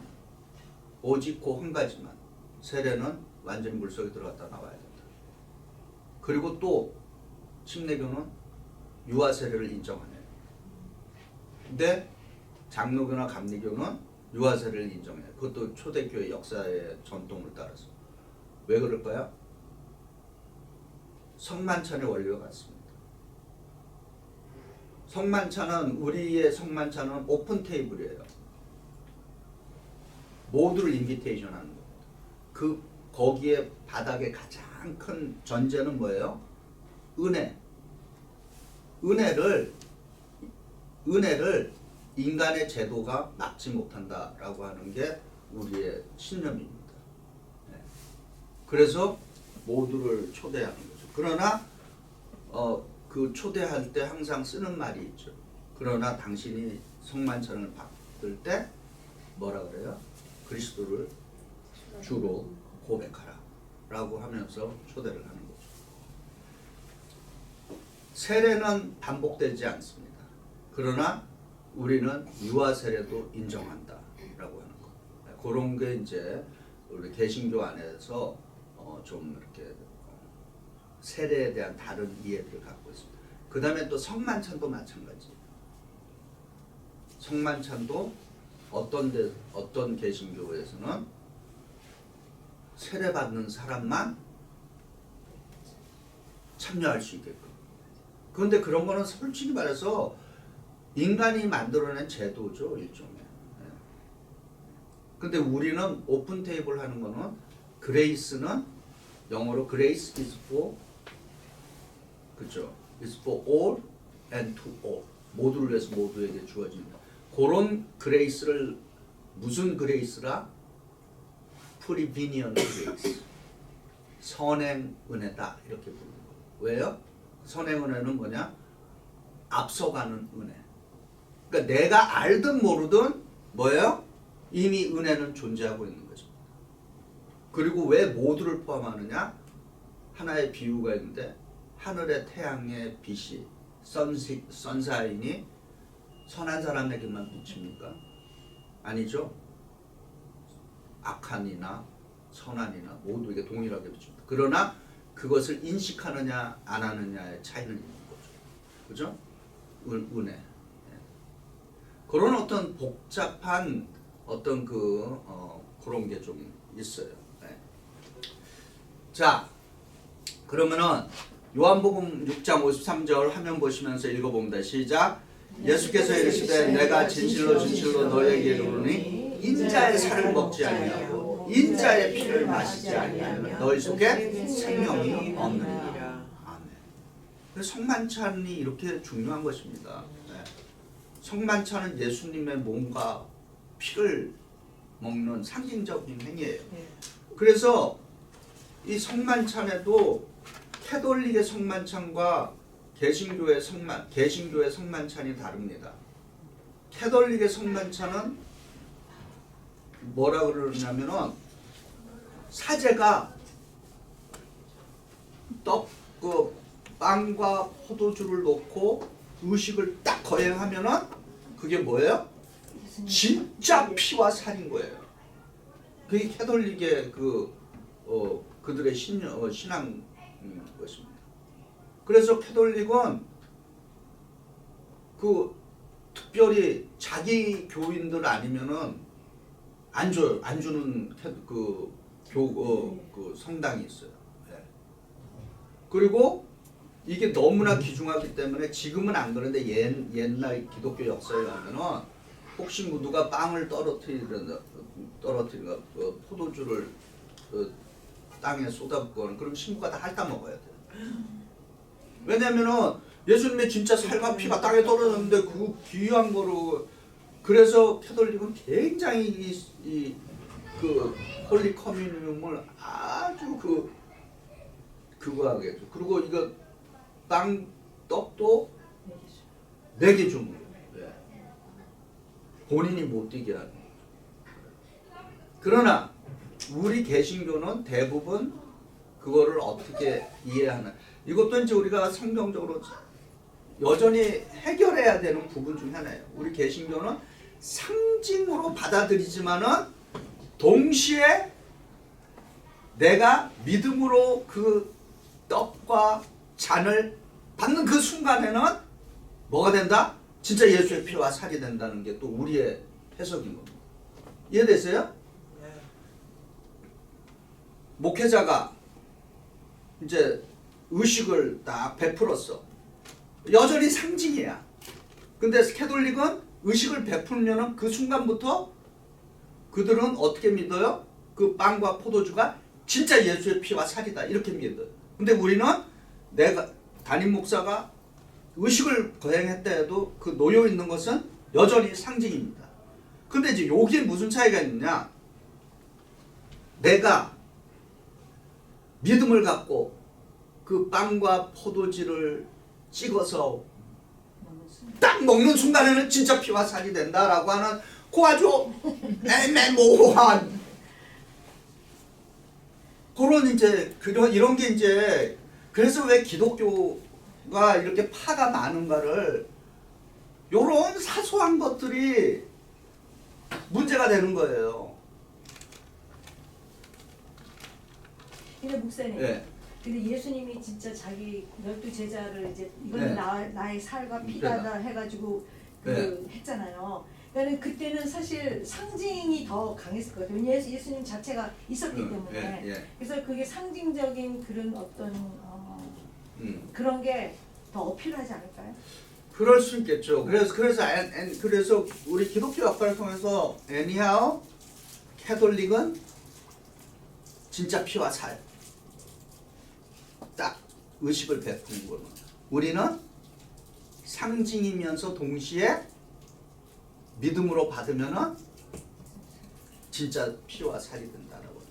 오직 그 한 가지만, 세례는 완전히 물속에 들어갔다 나와야 된다. 그리고 또 침례교는 유아 세례를 인정 안 해요. 근데 장로교나 감리교는 유아 세례를 인정해요. 그것도 초대교회 역사의 전통을 따라서. 왜 그럴까요? 성만찬의 원리와 같습니다. 성만찬은, 우리의 성만찬은 오픈 테이블이에요. 모두를 인비테이션 하는 겁니다. 거기에 바닥에 가장 큰 전제는 뭐예요? 은혜. 은혜를 인간의 제도가 막지 못한다라고 하는 게 우리의 신념입니다. 네. 그래서 모두를 초대하는 거죠. 그러나 그 초대할 때 항상 쓰는 말이 있죠. 그러나 당신이 성만찬을 받을 때 뭐라 그래요? 그리스도를 주로 고백하라 라고 하면서 초대를 하는 거죠. 세례는 반복되지 않습니다. 그러나 우리는 유아 세례도 인정한다 라고 하는 거. 그런 게 이제 우리 개신교 안에서 좀 이렇게 세례에 대한 다른 이해들을 갖고 있습니다. 그 다음에 또 성만찬도 마찬가지예요. 성만찬도 어떤 개신교에서는 세례받는 사람만 참여할 수 있게끔. 그런데 그런 거는 솔직히 말해서 인간이 만들어낸 제도죠, 일종의. 근데 우리는 오픈 테이블 하는 거는, 그레이스는 영어로 grace is for, 그죠? is for all and to all. 모두를 위해서 모두에게 주어집니다. 그런 그레이스를 무슨 그레이스라? 프리비니언 그레이스. 선행 은혜다 이렇게 부르는 거예요. 왜요? 선행 은혜는 뭐냐? 앞서가는 은혜. 그러니까 내가 알든 모르든 뭐예요? 이미 은혜는 존재하고 있는 거죠. 그리고 왜 모두를 포함하느냐? 하나의 비유가 있는데, 하늘의 태양의 빛이 선샤인이 선한 사람에게만 비칩니까? 아니죠. 악한이나 선한이나 모두에게 동일하게 비칩니다. 그러나 그것을 인식하느냐 안 하느냐의 차이는 있는 거죠. 그죠? 은혜. 그런 어떤 복잡한 어떤 그런 게 좀 있어요. 네. 자, 그러면은 요한복음 6장 53절 화면 보시면서 읽어봅니다. 시작. 예수께서 이르시되 내가 진실로 진실로 너희에게 이르노니 인자의 살을 먹지 아니하고 인자의 피를 마시지 아니하면 너희 속에 생명이 없느니라. 아멘. 그래서 성만찬이 이렇게 중요한 것입니다. 네. 성만찬은 예수님의 몸과 피를 먹는 상징적인 행위예요. 그래서 이 성만찬에도 캐톨릭의 성만찬과 개신교의 성만찬이 다릅니다. 캐톨릭의 성만찬은 뭐라 그러냐면은 사제가 빵과 포도주를 넣고 의식을 딱 거행하면은 그게 뭐예요? 진짜 피와 살인 거예요. 그게 캐톨릭의 그들의 신앙 것입니다. 그래서 캐톨릭은 특별히 자기 교인들 아니면은 안 줘요. 안 주는 그 성당이 있어요. 네. 그리고 이게 너무나 귀중하기 때문에 지금은 안 그런데 옛날 기독교 역사에 가면은 혹시 누가 빵을 떨어뜨리거나 포도주를 땅에 쏟아붓거나 그럼 신부가 다 핥아 먹어야 돼요. 왜냐면은 예수님의 진짜 살과 피가 땅에 떨어졌는데 그 귀한 거로. 그래서 캐톨릭은 굉장히 그 홀리 커뮤니움을 아주 그거 하겠죠. 그리고 이거 떡도 내게 주는 거예요. 본인이 못 뛰게 하는 거예요. 그러나 우리 개신교는 대부분 그거를 어떻게 이해하는 이것도 이제 우리가 성경적으로 여전히 해결해야 되는 부분 중 하나예요. 우리 개신교는 상징으로 받아들이지만은 동시에 내가 믿음으로 그 떡과 잔을 받는 그 순간에는 뭐가 된다? 진짜 예수의 피와 살이 된다는 게 또 우리의 해석인 겁니다. 이해됐어요? 목회자가 이제 의식을 딱 베풀었어. 여전히 상징이야. 근데 캐톨릭은 의식을 베풀면은 그 순간부터 그들은 어떻게 믿어요? 그 빵과 포도주가 진짜 예수의 피와 살이다. 이렇게 믿어요. 근데 우리는 내가 담임 목사가 의식을 거행했다 해도 그 놓여 있는 것은 여전히 상징입니다. 근데 이제 여기에 무슨 차이가 있느냐? 내가 믿음을 갖고 그 빵과 포도주를 찍어서 딱 먹는 순간에는 진짜 피와 살이 된다라고 하는 그 아주 애매모호한 그런 이제 이런 게 이제 그래서 왜 기독교가 이렇게 파가 많은가를 요런 사소한 것들이 문제가 되는 거예요. 근데 목사님, 네. 근데 예수님이 진짜 자기 12제자를 이제 이거는 네. 나의 살과 피다다 해가지고 했잖아요. 그러니까 그때는 사실 상징이 더 강했을 것 같아요. 예수님 자체가 있었기 때문에. 그래서 그게 상징적인 그런 어떤 그런 게 더 어필하지 않을까요? 그럴 수 있겠죠. 그래서 우리 기독교 역사를 통해서 anyhow 캐톨릭은 진짜 피와 살 딱 의식을 베푸는 거는 우리는 상징이면서 동시에 믿음으로 받으면은 진짜 피와 살이 된다라고.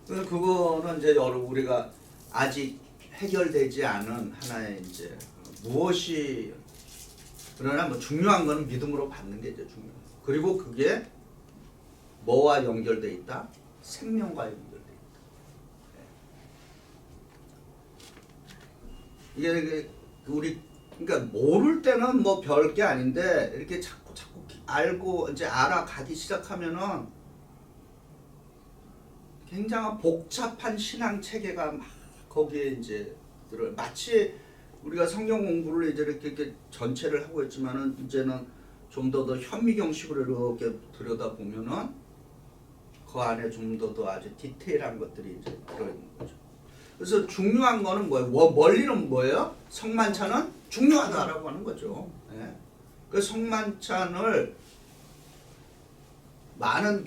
그거는 이제 우리가 아직 해결되지 않은 하나의 이제 무엇이 그러나 뭐 중요한 거는 믿음으로 받는 게 이제 중요해요. 그리고 그게 뭐와 연결돼 있다? 생명과 연결돼 있다. 이게 우리 그러니까 모를 때는 뭐 별게 아닌데 이렇게 자꾸 알고 이제 알아가기 시작하면은 굉장히 복잡한 신앙 체계가 막 거기에 이제 들어요. 마치 우리가 성경 공부를 이제 이렇게 전체를 하고 있지만은 이제는 좀 더 현미경식으로 이렇게 들여다 보면은 그 안에 좀 더 아주 디테일한 것들이 이제 들어있는 거죠. 그래서 중요한 거는 뭐예요? 원리는 뭐예요? 성만찬은 중요하다라고 하는 거죠. 예. 그 성만찬을 많은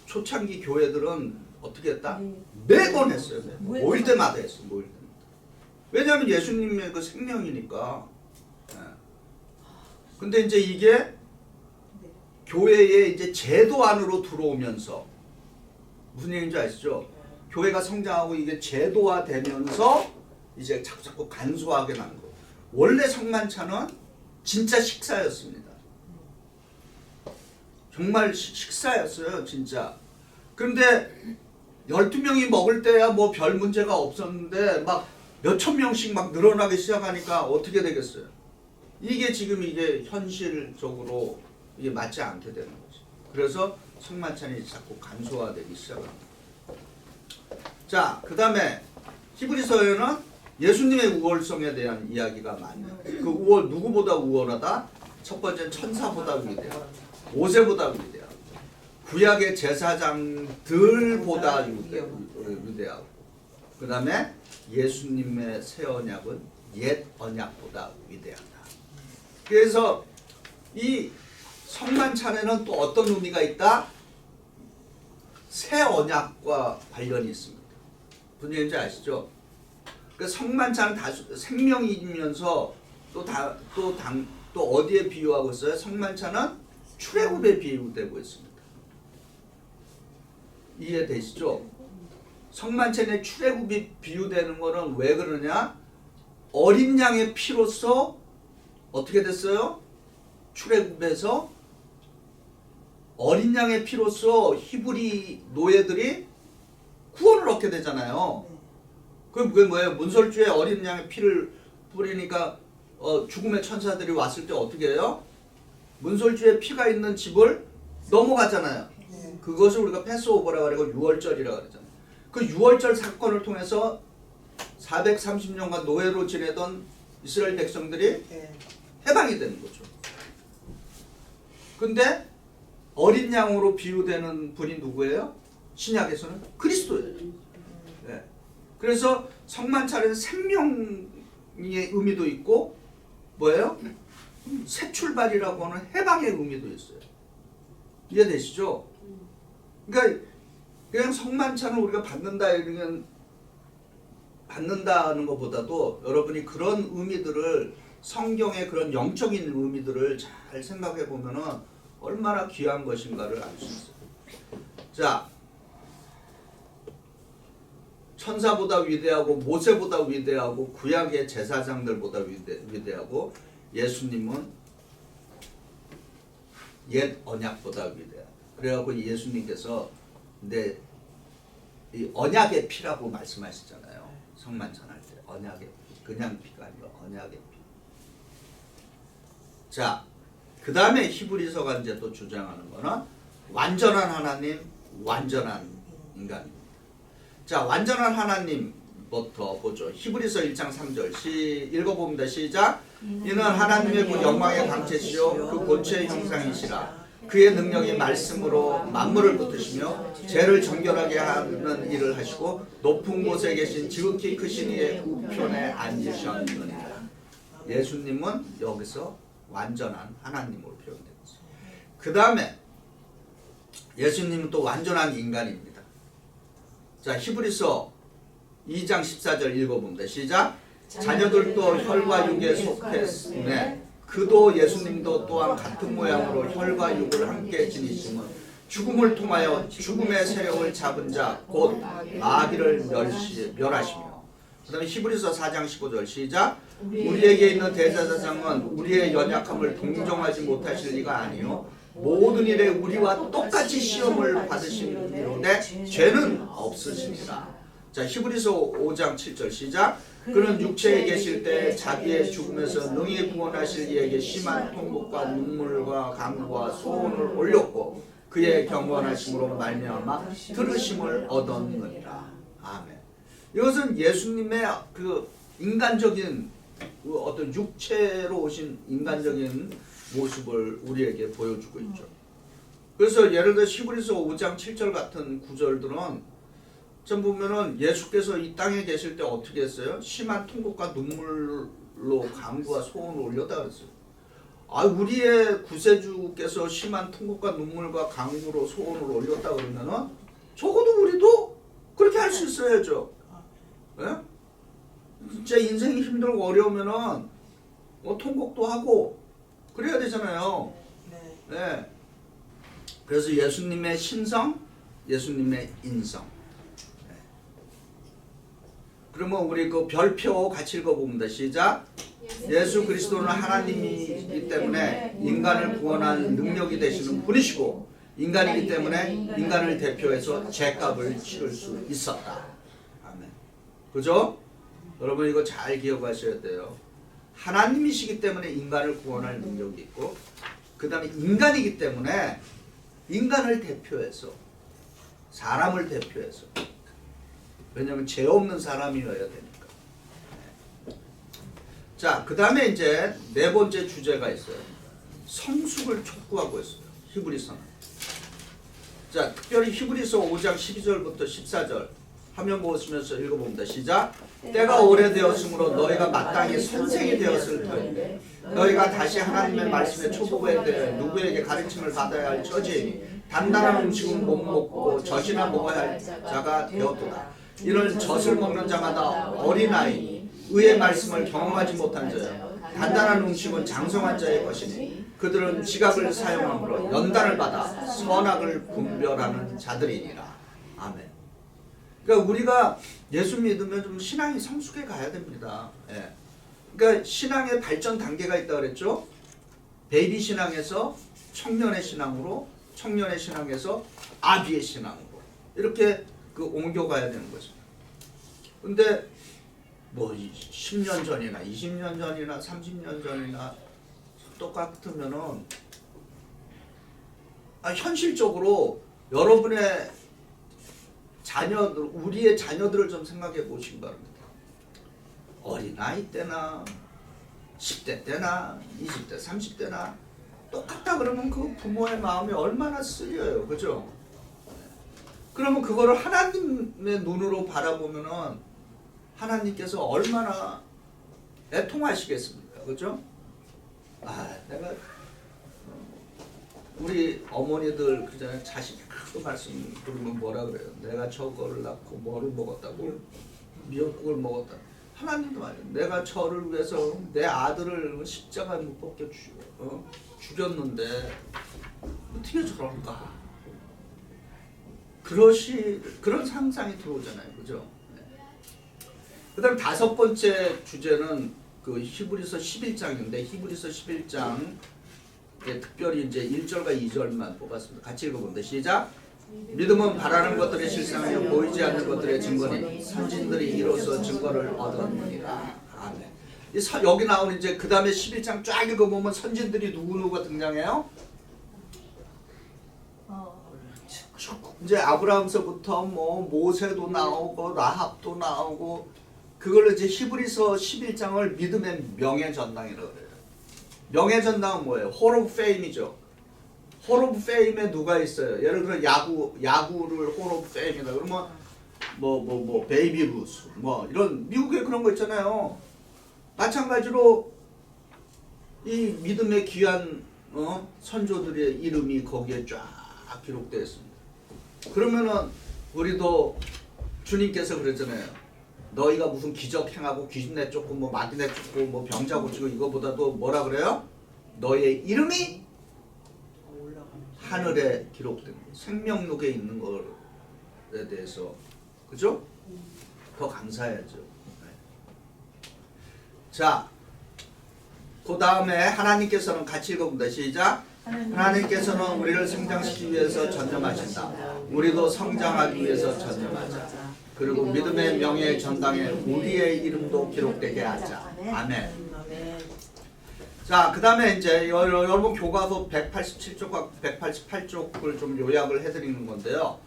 초창기 교회들은 어떻게 했다? 매번 했어요. 모일 때마다 했어요. 모일 때마다. 왜냐하면 예수님의 그 생명이니까. 예. 근데 이제 이게 교회의 이제 제도 안으로 들어오면서 무슨 얘기인지 아시죠? 교회가 성장하고 이게 제도화되면서 이제 자꾸 간소하게 난 거. 원래 성만찬은 진짜 식사였습니다. 정말 식사였어요, 진짜. 그런데 12명이 먹을 때야 뭐 별 문제가 없었는데 막 몇천 명씩 막 늘어나기 시작하니까 어떻게 되겠어요? 이게 지금 이게 현실적으로 이게 맞지 않게 되는 거죠. 그래서 성만찬이 자꾸 간소화되기 시작합니다. 자, 그 다음에 히브리서에는 예수님의 우월성에 대한 이야기가 많아요. 그 우월 누구보다 우월하다? 첫 번째는 천사보다 위대하다. 모세보다 위대하다. 구약의 제사장들보다 위대하고 그 다음에 예수님의 새 언약은 옛 언약보다 위대하다. 그래서 이 성만찬에는 또 어떤 의미가 있다? 새 언약과 관련이 있습니다. 무슨 얘기인지 아시죠? 그 성만찬은 다 생명이면서 또 어디에 비유하고 있어요? 성만찬은 출애굽에 비유되고 있습니다. 이해되시죠? 성만찬의 출애굽이 비유되는 거는 왜 그러냐? 어린 양의 피로서 어떻게 됐어요? 출애굽에서 어린 양의 피로서 히브리 노예들이 구원을 얻게 되잖아요. 그게 뭐예요? 문설주에 어린 양의 피를 뿌리니까 죽음의 천사들이 왔을 때 어떻게 해요? 문설주에 피가 있는 집을 넘어가잖아요. 네. 그것을 우리가 패스오버라고 그러고 유월절이라고 그러잖아요. 그 유월절 사건을 통해서 430년간 노예로 지내던 이스라엘 백성들이 네. 해방이 되는 거죠. 근데 어린 양으로 비유되는 분이 누구예요? 신약에서는 그리스도예요. 네. 그래서 성만찬에는 생명의 의미도 있고 뭐예요? 새 출발이라고 하는 해방의 의미도 있어요. 이해되시죠? 그러니까 그냥 성만찬을 우리가 받는다는 것보다도 여러분이 그런 의미들을 성경의 그런 영적인 의미들을 잘 생각해 보면은 얼마나 귀한 것인가를 알 수 있어요. 자, 천사보다 위대하고 모세보다 위대하고 구약의 제사장들보다 위대하고 예수님은 옛 언약보다 위대하다. 그래갖고 예수님께서 내 이 언약의 피라고 말씀하시잖아요. 성만찬할 때 언약의 피, 그냥 피가 아니라 언약의 피. 자, 그 다음에 히브리서가 이제 또 주장하는 거는 완전한 하나님, 완전한 인간입니다. 자, 완전한 하나님부터 보죠. 히브리서 1장 3절 읽어봅니다. 시작. 이는 하나님의 그 영광의 광채시요 그 본체의 형상이시라. 그의 능력이 말씀으로 만물을 붙드시며 죄를 정결하게 하는 일을 하시고 높은 곳에 계신 지극히 크신 이의 우편에 앉으셨느니라. 예수님은 여기서 완전한 하나님으로 표현되고 있습니다. 그 다음에 예수님은 또 완전한 인간입니다. 자, 히브리서 2장 14절 읽어봅니다. 시작. 자녀들도 혈과 육에 속했음에 그도 예수님도 또한 같은 모양으로 혈과 육을 함께 지니심은 죽음을 통하여 죽음의 세력을 잡은 자 곧 마귀를 멸하시며. 그 다음에 히브리서 4장 15절 시작. 우리에게 있는 대제사장은 우리의 연약함을 동정하지 못하실 리가 아니요 모든 일에 우리와 똑같이 시험을 받으시는데 죄는 없으시니라. 자, 히브리서 5장 7절 시작. 그는 육체에 계실 때 자기의 죽음에서 능히 구원하실 이에게 심한 통곡과 눈물과 간구와 소원을 올렸고 그의 경건하심으로 말미암아 들으심을 얻었느니라. 아멘. 이것은 예수님의 그 인간적인 그 어떤 육체로 오신 인간적인 모습을 우리에게 보여주고 있죠. 그래서 예를 들어 히브리서 5장 7절 같은 구절들은 좀 보면은 예수께서 이 땅에 계실 때 어떻게 했어요? 심한 통곡과 눈물로 간구와 소원을 올렸다 그랬어요. 아, 우리의 구세주께서 심한 통곡과 눈물과 간구로 소원을 올렸다 그러면은 적어도 우리도 그렇게 할 수 있어야죠. 예? 진짜 인생이 힘들고 어려우면은 뭐 통곡도 하고 그래야 되잖아요. 네. 예. 그래서 예수님의 신성, 예수님의 인성. 그러면 우리 그 별표 같이 읽어봅니다. 시작. 예수 그리스도는 하나님이기 때문에 인간을 구원하는 능력이 되시는 분이시고 인간이기 때문에 인간을 대표해서 죄값을 치를 수 있었다. 아멘. 그죠? 여러분 이거 잘 기억하셔야 돼요. 하나님이시기 때문에 인간을 구원할 능력이 있고 그 다음에 인간이기 때문에 인간을 대표해서 사람을 대표해서 왜냐하면 죄 없는 사람이어야 되니까. 자, 그 다음에 이제 네 번째 주제가 있어요. 성숙을 촉구하고 있어요. 히브리서는. 자, 특별히 히브리서 5장 12절부터 14절 화면 보시면서 읽어봅니다. 시작. 때가 오래되었으므로 너희가 마땅히 선생이 되었을 터인데 너희가 다시 하나님의 말씀에 초보에 대해 누구에게 가르침을 받아야 할 처지이니 단단한 음식은 못 먹고 젖이나 먹어야 할 자가 되었도다. 이는 젖을 먹는 자마다 어린아이니 의의 말씀을 경험하지 못한 자요 단단한 음식은 장성한 자의 것이니 그들은 지각을 사용함으로 연단을 받아 선악을 분별하는 자들이니라. 아멘. 그러니까 우리가 예수 믿으면 좀 신앙이 성숙해 가야 됩니다. 예. 그러니까 신앙의 발전 단계가 있다 그랬죠. 베이비 신앙에서 청년의 신앙으로, 청년의 신앙에서 아비의 신앙으로 이렇게 그 옮겨가야 되는 것입니다. 근데 뭐 10년 전이나 20년 전이나 30년 전이나 똑같으면은 현실적으로 여러분의 자녀들, 우리의 자녀들을 좀 생각해 보시기 바랍니다. 어린아이 때나 10대 때나 20대, 30대나 똑같다 그러면 그 부모의 마음이 얼마나 쓰려요. 그죠? 그러면 그거를 하나님의 눈으로 바라보면은 하나님께서 얼마나 애통하시겠습니까? 그죠? 내가 우리 어머니들 그전에 자식이 그 말씀 들으면 뭐라 그래요? 내가 저거를 낳고 뭐를 먹었다고? 미역국을 먹었다. 하나님도 말이에요. 내가 저를 위해서 내 아들을 십자가에 못 박혀 죽였는데 어떻게 저럴까? 그런 상상이 들어오잖아요. 그죠? 그 다음 5번째 주제는 그 히브리서 11장인데 히브리서 11장 특별히 이제 1절과 2절만 뽑았습니다. 같이 읽어봅니다. 시작! 믿음은 바라는 것들의 실상이요 보이지 않는 것들의 증거니 선진들이 이로써 증거를 얻었느니라. 아멘. 여기 나오는 이제 그 다음에 11장 쫙 읽어보면 선진들이 누구누구가 등장해요? 이제 아브라함서부터 뭐 모세도 나오고 라합도 나오고 그걸로 이제 히브리서 11장을 믿음의 명예전당이라고 그래요. 명예전당은 뭐예요? 홀 오브 페임이죠. 홀 오브 페임에 누가 있어요? 예를 들어 야구를 홀 오브 페임이다 그러면 뭐 베이비 루스 뭐 이런 미국에 그런 거 있잖아요. 마찬가지로 이 믿음의 귀한 선조들의 이름이 거기에 쫙 기록되어 있습니다. 그러면은 우리도 주님께서 그랬잖아요. 너희가 무슨 기적 행하고 귀신 내쫓고 뭐 마귀 내쫓고 뭐 병자 고치고 이거보다도 뭐라 그래요? 너희의 이름이 하늘에 기록된 생명록에 있는 것에 대해서 그죠? 더 감사해야죠. 자, 그 다음에 하나님께서는 같이 읽어봅니다. 시작! 하나님께서는 우리를 성장시키기 위해서 전념하신다. 우리도 성장하기 위해서 전념하자. 그리고 믿음의 명예의 전당에 우리의 이름도 기록되게 하자. 아멘. 자, 그 다음에 이제 여러분 교과서 187쪽과 188쪽을 좀 요약을 해드리는 건데요.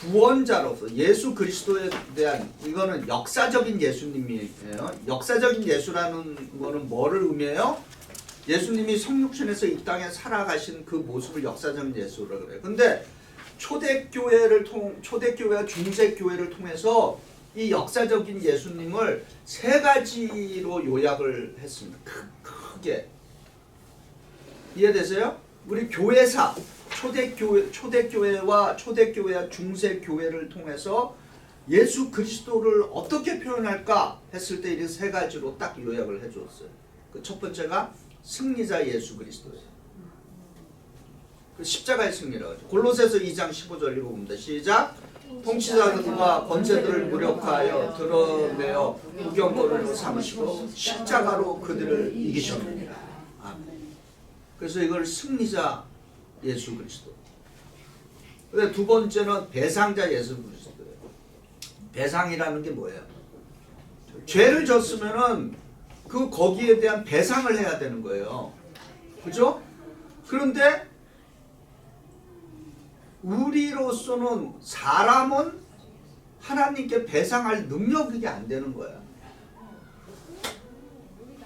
구원자로서 예수 그리스도에 대한 이거는 역사적인 예수님이에요. 역사적인 예수라는 거는 뭐를 의미해요? 예수님이 성육신에서 이 땅에 살아가신 그 모습을 역사적인 예수라고 그래요. 근데 초대교회와 중세교회를 통해서 이 역사적인 예수님을 3가지로 요약을 했습니다. 크게 이해되세요? 우리 교회사 초대교회와 중세교회를 통해서 예수 그리스도를 어떻게 표현할까 했을 때 이 3가지로 딱 요약을 해주었어요. 그 첫 번째가 승리자 예수 그리스도예요. 그 십자가의 승리라고 하죠. 골로새서 2장 15절 읽어봅니다. 시작! 통치자들과 권세들을 무력화하여 드러내어 우경거리로 삼으시고 십자가로 그들을 이기셨느니라. 아멘. 그래서 이걸 승리자 예수 그리스도. 근데 두 번째는 배상자 예수 그리스도예요. 배상이라는 게 뭐예요? 죄를 졌으면은 거기에 대한 배상을 해야 되는 거예요. 그죠? 그런데 우리로서는 사람은 하나님께 배상할 능력이 안 되는 거야.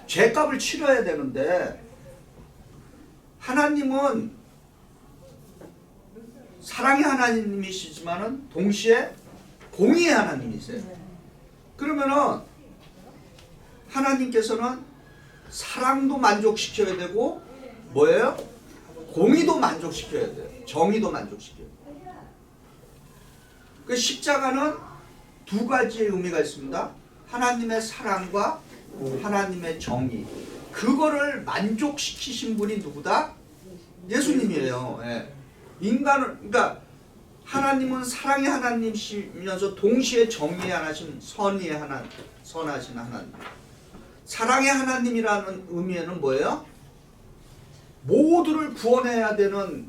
죄값을 치러야 되는데 하나님은 사랑의 하나님이시지만은 동시에 공의의 하나님이세요. 그러면은 하나님께서는 사랑도 만족시켜야 되고 뭐예요? 공의도 만족시켜야 돼요. 정의도 만족시켜야 돼요. 그 십자가는 2가지의 의미가 있습니다. 하나님의 사랑과 하나님의 정의. 그거를 만족시키신 분이 누구다? 예수님이에요. 예. 그러니까 하나님은 사랑의 하나님이시면서 동시에 정의의 하나님, 선하신 하나님. 사랑의 하나님이라는 의미에는 뭐예요? 모두를 구원해야 되는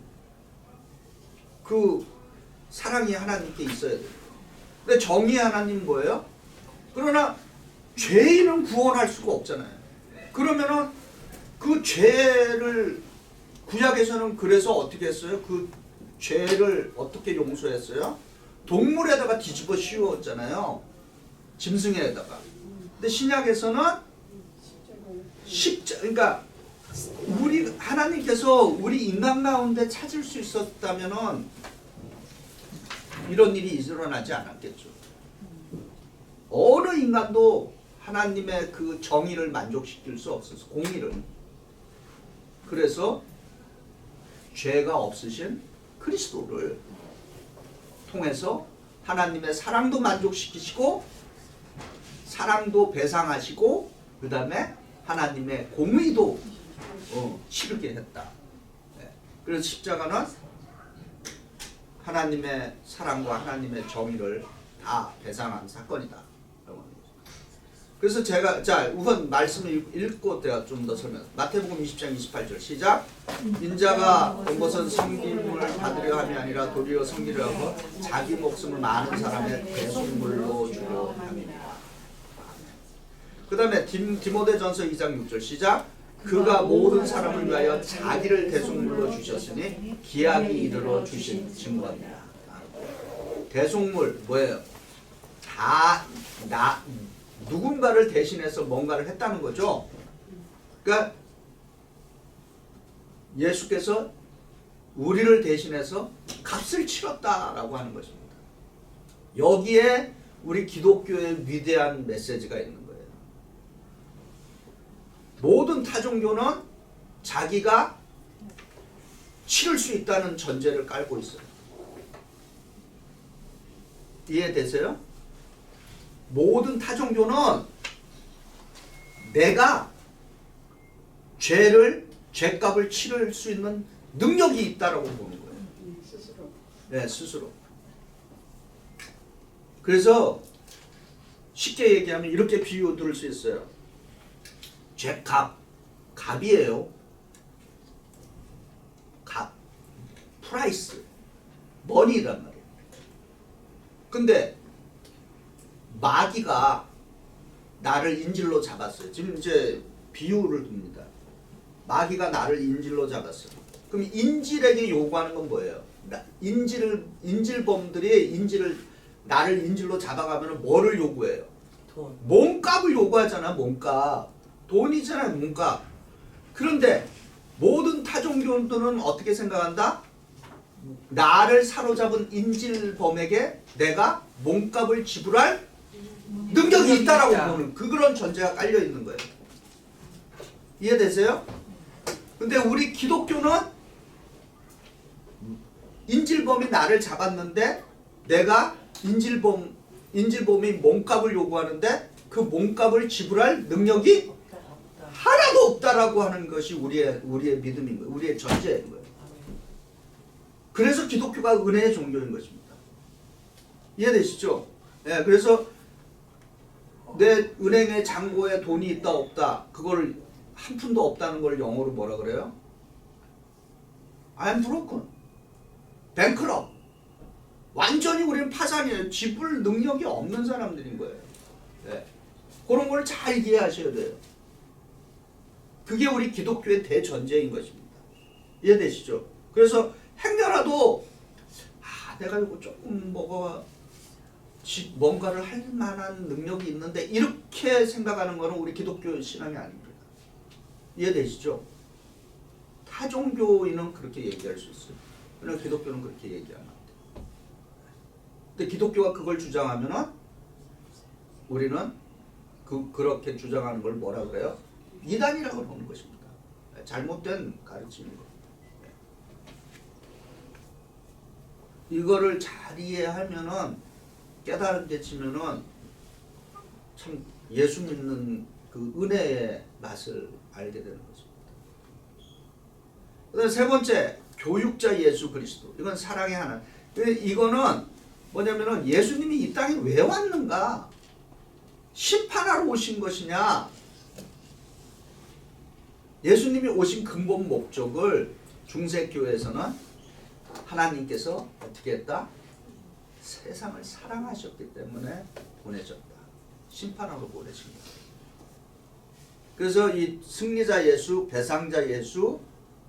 그 사랑이 하나님께 있어야 돼요. 근데 정의의 하나님 뭐예요? 그러나 죄인은 구원할 수가 없잖아요. 그러면은 그 죄를 구약에서는 그래서 어떻게 했어요? 그 죄를 어떻게 용서했어요? 동물에다가 뒤집어 씌웠잖아요. 짐승에다가. 근데 신약에서는 그러니까 우리 하나님께서 우리 인간 가운데 찾을 수 있었다면은 이런 일이 일어나지 않았겠죠. 어느 인간도 하나님의 그 정의를 만족시킬 수 없어서 공의를. 그래서 죄가 없으신 그리스도를 통해서 하나님의 사랑도 만족시키시고 사랑도 배상하시고 그 다음에 하나님의 공의도 치르게 했다. 네. 그래서 십자가는 하나님의 사랑과 하나님의 정의를 다 배상한 사건이다. 그래서 제가 우선 말씀을 읽고 제가 좀 더 설명. 마태복음 20장 28절 시작. 인자가 온 것은 섬김을 받으려 함이 아니라 도리어 섬기려 하고 자기 목숨을 많은 사람의 대속물로 주려 함이니라. 그 다음에 디모데전서 2장 6절 시작. 그가 모든 사람을 위하여 자기를 대속물로 주셨으니 기약이 이르러 주신 증거입니다. 대속물 뭐예요? 누군가를 대신해서 뭔가를 했다는 거죠. 그러니까 예수께서 우리를 대신해서 값을 치렀다라고 하는 것입니다. 여기에 우리 기독교의 위대한 메시지가 있는 거예요. 모든 타종교는 자기가 치를 수 있다는 전제를 깔고 있어요. 이해되세요? 모든 타종교는 내가 죄값을 치를 수 있는 능력이 있다라고 보는 거예요. 스스로. 네, 스스로. 그래서 쉽게 얘기하면 이렇게 비유 들을 수 있어요. 값이에요. 프라이스, 머니란 말이에요. 근데 마귀가 나를 인질로 잡았어요. 지금 이제 비유를 둡니다. 마귀가 나를 인질로 잡았어요. 그럼 인질에게 요구하는 건 뭐예요? 인질범들이 나를 인질로 잡아가면 뭐를 요구해요? 돈. 몸값을 요구하잖아. 몸값. 돈이잖아요. 몸값. 그런데 모든 타종교들은 어떻게 생각한다? 나를 사로잡은 인질범에게 내가 몸값을 지불할 능력이 있다라고 보는 그런 전제가 깔려 있는 거예요. 이해되세요? 근데 우리 기독교는 인질범이 나를 잡았는데 내가 인질범이 몸값을 요구하는데 그 몸값을 지불할 능력이 하나도 없다라고 하는 것이 우리의 믿음인 거예요. 우리의 전제인 거예요. 그래서 기독교가 은혜의 종교인 것입니다. 이해되시죠? 네, 그래서 내 은행에 잔고에 돈이 있다 없다 그걸 한 푼도 없다는 걸 영어로 뭐라 그래요? I'm broken. bankrupt. 완전히 우리는 파산이에요. 지불 능력이 없는 사람들인 거예요. 네. 그런 걸 잘 이해하셔야 돼요. 그게 우리 기독교의 대전제인 것입니다. 이해되시죠? 그래서 행여라도 내가 이거 조금 뭔가를 할 만한 능력이 있는데 이렇게 생각하는 것은 우리 기독교 신앙이 아닙니다. 이해되시죠? 타종교인은 그렇게 얘기할 수 있어요. 그러나 기독교는 그렇게 얘기하면 안 돼요. 근데 기독교가 그걸 주장하면은 우리는 그렇게 주장하는 걸 뭐라 그래요? 이단이라고 보는 것입니다. 잘못된 가르침인 겁니다. 이거를 잘 이해하면은 깨달게 치면은 참 예수 믿는 그 은혜의 맛을 알게 되는 것입니다. 그다음 세 번째, 교육자 예수 그리스도. 이건 사랑의 하나. 이거는 뭐냐면은 예수님이 이 땅에 왜 왔는가? 심판하러 오신 것이냐? 예수님이 오신 근본 목적을 중세교회에서는 하나님께서 어떻게 했다? 세상을 사랑하셨기 때문에 보내셨다. 심판하러 보내신 거예요. 그래서 이 승리자 예수, 배상자 예수,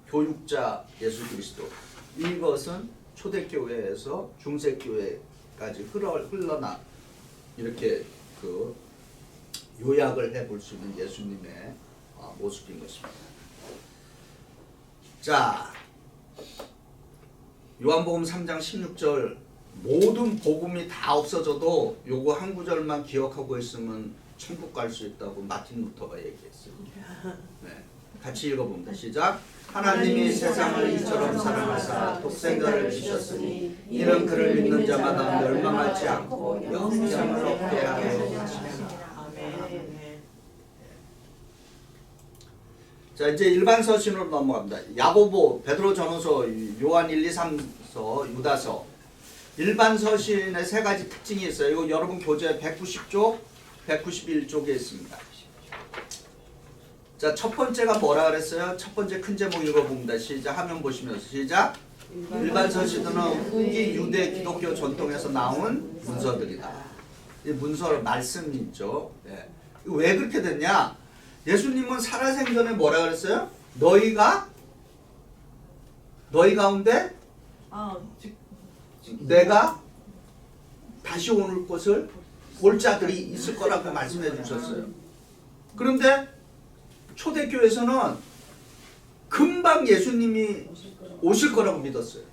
교육자 예수 그리스도, 이것은 초대교회에서 중세교회까지 흘러나 이렇게 그 요약을 해볼 수 있는 예수님의 모습인 것입니다. 자, 요한복음 3장 16절, 모든 복음이 다 없어져도 요거 한 구절만 기억하고 있으면 천국 갈 수 있다고 마틴 루터가 얘기했어요. 네, 같이 읽어봅니다. 시작. 하나님이 세상을 이처럼 사랑하사 독생자를 주셨으니 이는 그를 믿는 자마다 멸망하지 않고 영생을 얻게 하려 하심이라. 아멘. 자, 이제 일반 서신으로 넘어갑니다. 야고보, 베드로 전후서, 요한 1, 2, 3서, 유다서. 일반 서신의 세 가지 특징이 있어요. 이거 여러분 교재 190쪽, 191쪽에 있습니다. 자, 첫 번째가 뭐라 그랬어요? 첫 번째 큰 제목 읽어봅니다. 시작. 화면 보시면서 시작. 일반 서신은 후기 유대 기독교 전통에서 나온 문서들이다. 이 문서 말씀이 있죠. 예. 왜 그렇게 됐냐? 예수님은 살아생전에 뭐라 그랬어요? 너희 가운데 내가 다시 오는 것을 볼 자들이 있을 거라고 말씀해 주셨어요. 그런데 초대교회에서는 금방 예수님이 오실 거라고 믿었어요.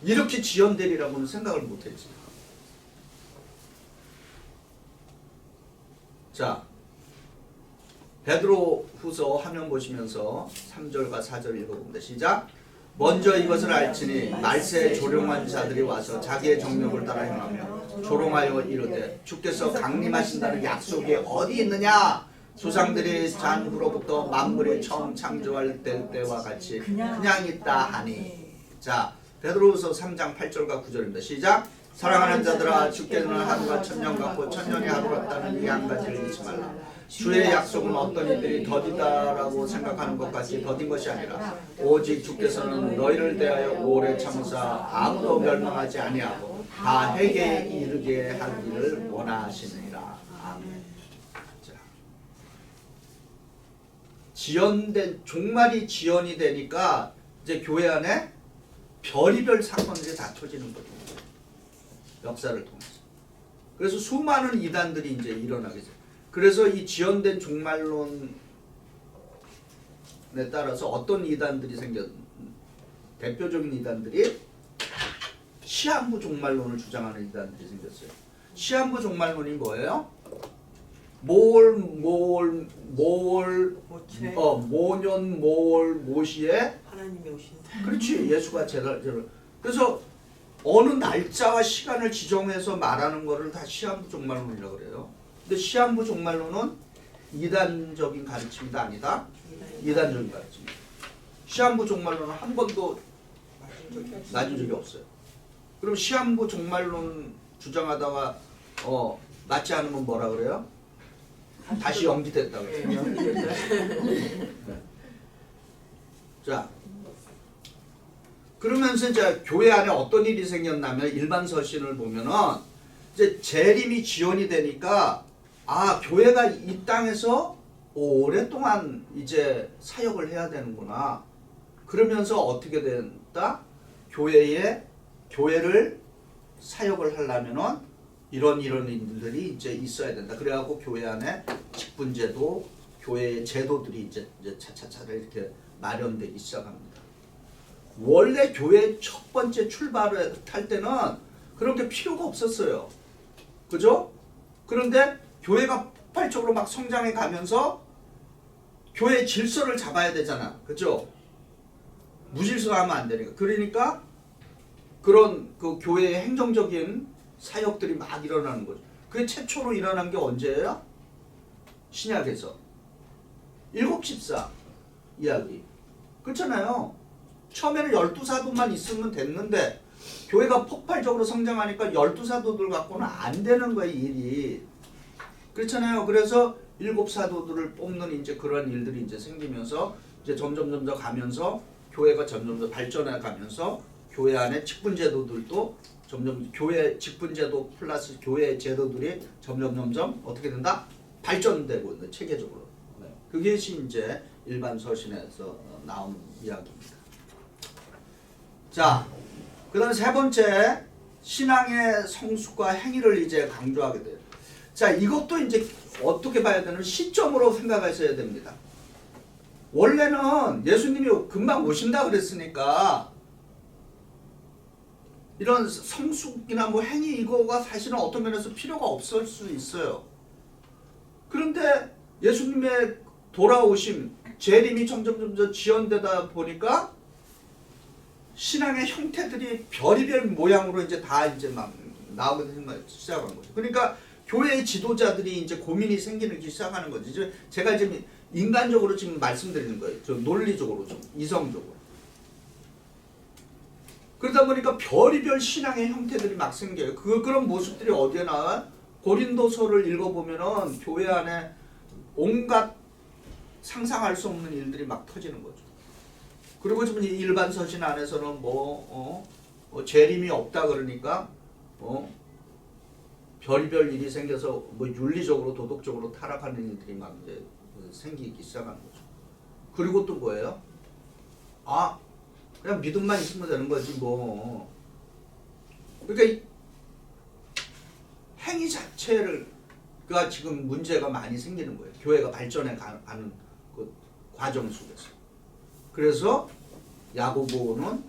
이렇게 지연되리라고는 생각을 못했지. 자, 베드로 후서 화면 보시면서 3절과 4절 읽어봅니다. 시작. 먼저 이것을 알지니 말세에 조롱한 자들이 와서 자기의 정력을 따라 행하며 조롱하여 이르되 주께서 강림하신다는 약속이 어디 있느냐? 조상들이 잔후로부터 만물이 처음 창조할 때와 같이 그냥 있다 하니. 자, 베드로후서 3장 8절과 9절입니다. 시작. 사랑하는 자들아 주께는 하루가 천년 같고 천년이 하루 같다는 이 한 가지를 잊지 말라. 주의 약속은 어떤 이들이 더디다라고 생각하는 것 같이 더딘 것이 아니라 오직 주께서는 너희를 대하여 오래 참으사 아무도 멸망하지 아니하고 다 회개에 이르게 하기를 원하시느니라. 아멘. 자, 지연된 종말이 지연이 되니까 이제 교회 안에 별의별 사건들이 다 터지는 거죠. 역사를 통해서. 그래서 수많은 이단들이 이제 일어나게 돼요. 그래서 이 지연된 종말론에 따라서 어떤 이단들이 대표적인 이단들이 시한부 종말론을 주장하는 이단들이 생겼어요. 시한부 종말론이 뭐예요? 모년 모시에 하나님이 오신다. 그렇지, 예수가 제를 그래서 어느 날짜와 시간을 지정해서 말하는 거를 다 시한부 종말론이라고 그래요. 근데 시한부 종말론은 이단적인 가르침이 아니다. 이단적인 가르침. 시한부 종말론은 한 번도 맞은 적이 없어요. 그럼 시한부 종말론 주장하다가 맞지 않으면 뭐라 그래요? 다시 연기됐다고 그래요. 자, 그러면서 이제 교회 안에 어떤 일이 생겼냐면 일반 서신을 보면은 이제 재림이 지연이 되니까 교회가 이 땅에서 오랫동안 이제 사역을 해야 되는구나. 그러면서 어떻게 된다? 교회를 사역을 하려면은 이런 일들이 이제 있어야 된다. 그래갖고 교회 안에 직분제도, 교회의 제도들이 이제 차차차 이렇게 마련되기 시작합니다. 원래 교회 첫 번째 출발을 할 때는 그런 게 필요가 없었어요. 그죠? 그런데 교회가 폭발적으로 막 성장해 가면서 교회 질서를 잡아야 되잖아. 그죠? 무질서하면 안 되니까. 그러니까 그런 그 교회의 행정적인 사역들이 막 일어나는 거죠. 그게 최초로 일어난 게 언제예요? 신약에서. 7집사 이야기. 그렇잖아요. 처음에는 12사도만 있으면 됐는데 교회가 폭발적으로 성장하니까 12사도들 갖고는 안 되는 거예요, 일이. 그렇잖아요. 그래서 7사도들을 뽑는 이제 그런 일들이 이제 생기면서 이제 점점 가면서 교회가 점점 더 발전해 가면서 교회 안에 직분 제도들도 점점 교회 직분 제도 플러스 교회 제도들이 점점 어떻게 된다? 발전되고 있는 체계적으로. 그것이 이제 일반 서신에서 나온 이야기입니다. 자, 그다음에 세 번째 신앙의 성숙과 행위를 이제 강조하게 돼요. 자, 이것도 이제 어떻게 봐야 되는 시점으로 생각하셔야 됩니다. 원래는 예수님이 금방 오신다 그랬으니까 이런 성숙이나 뭐 행위 이거가 사실은 어떤 면에서 필요가 없을 수 있어요. 그런데 예수님의 돌아오심, 재림이 점점 지연되다 보니까 신앙의 형태들이 별의별 모양으로 이제 다 이제 막 나오기 시작한 거죠. 그러니까 교회의 지도자들이 이제 고민이 생기기 시작하는 거지. 제가 지금 인간적으로 지금 말씀드리는 거예요. 좀 논리적으로, 좀 이성적으로. 그러다 보니까 별의별 신앙의 형태들이 막 생겨요. 그런 모습들이 어디에 나와? 고린도서를 읽어보면은 교회 안에 온갖 상상할 수 없는 일들이 막 터지는 거죠. 그리고 지금 일반 서신 안에서는 재림이 없다 그러니까 별의별 일이 생겨서 뭐 윤리적으로 도덕적으로 타락하는 일들이 막 이제 생기기 시작하는 거죠. 그리고 또 뭐예요? 아, 그냥 믿음만 있으면 되는 거지 뭐. 그러니까 행위 자체가 지금 문제가 많이 생기는 거예요. 교회가 발전해 가는 그 과정 속에서. 그래서 야고보는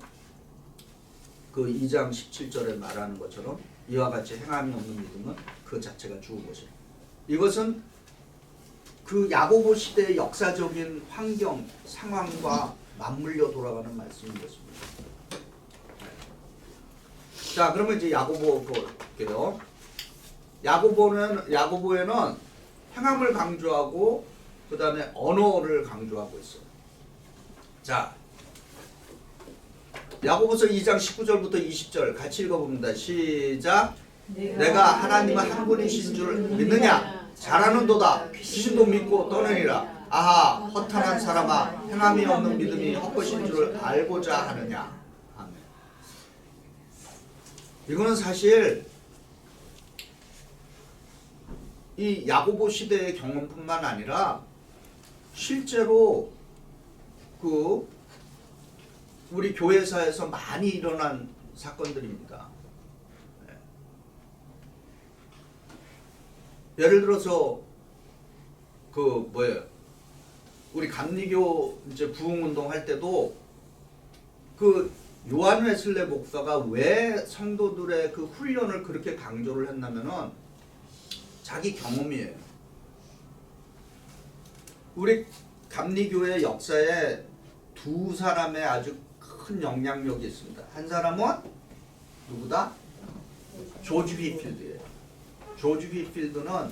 그 2장 17절에 말하는 것처럼 이와 같이 행함이 없는 믿음은 그 자체가 죽은 것이다. 이것은 그 야고보 시대의 역사적인 환경, 상황과 맞물려 돌아가는 말씀인 것입니다. 자, 그러면 이제 야고보 볼게요. 야고보에는 행함을 강조하고 그 다음에 언어를 강조하고 있어요. 자, 야고보서 2장 19절부터 20절 같이 읽어봅니다. 시작. 내가 하나님은 한 분이신 줄 믿느냐? 잘하는도다. 귀신도 믿고 떠느니라. 아하, 허탄한 사람아, 행함이 없는 믿음이 헛것인 줄 알고자 하느냐. 아멘. 이거는 사실 이 야고보 시대의 경험뿐만 아니라 실제로 그 우리 교회사에서 많이 일어난 사건들입니다. 예를 들어서 우리 감리교 이제 부흥운동 할 때도 그 요한 웨슬레 목사가 왜 성도들의 그 훈련을 그렇게 강조를 했냐면은 자기 경험이에요. 우리 감리교의 역사에 두 사람의 아주 큰 영향력이 있습니다. 한 사람은 누구다? 조지 휘필드예요. 조지 휘필드는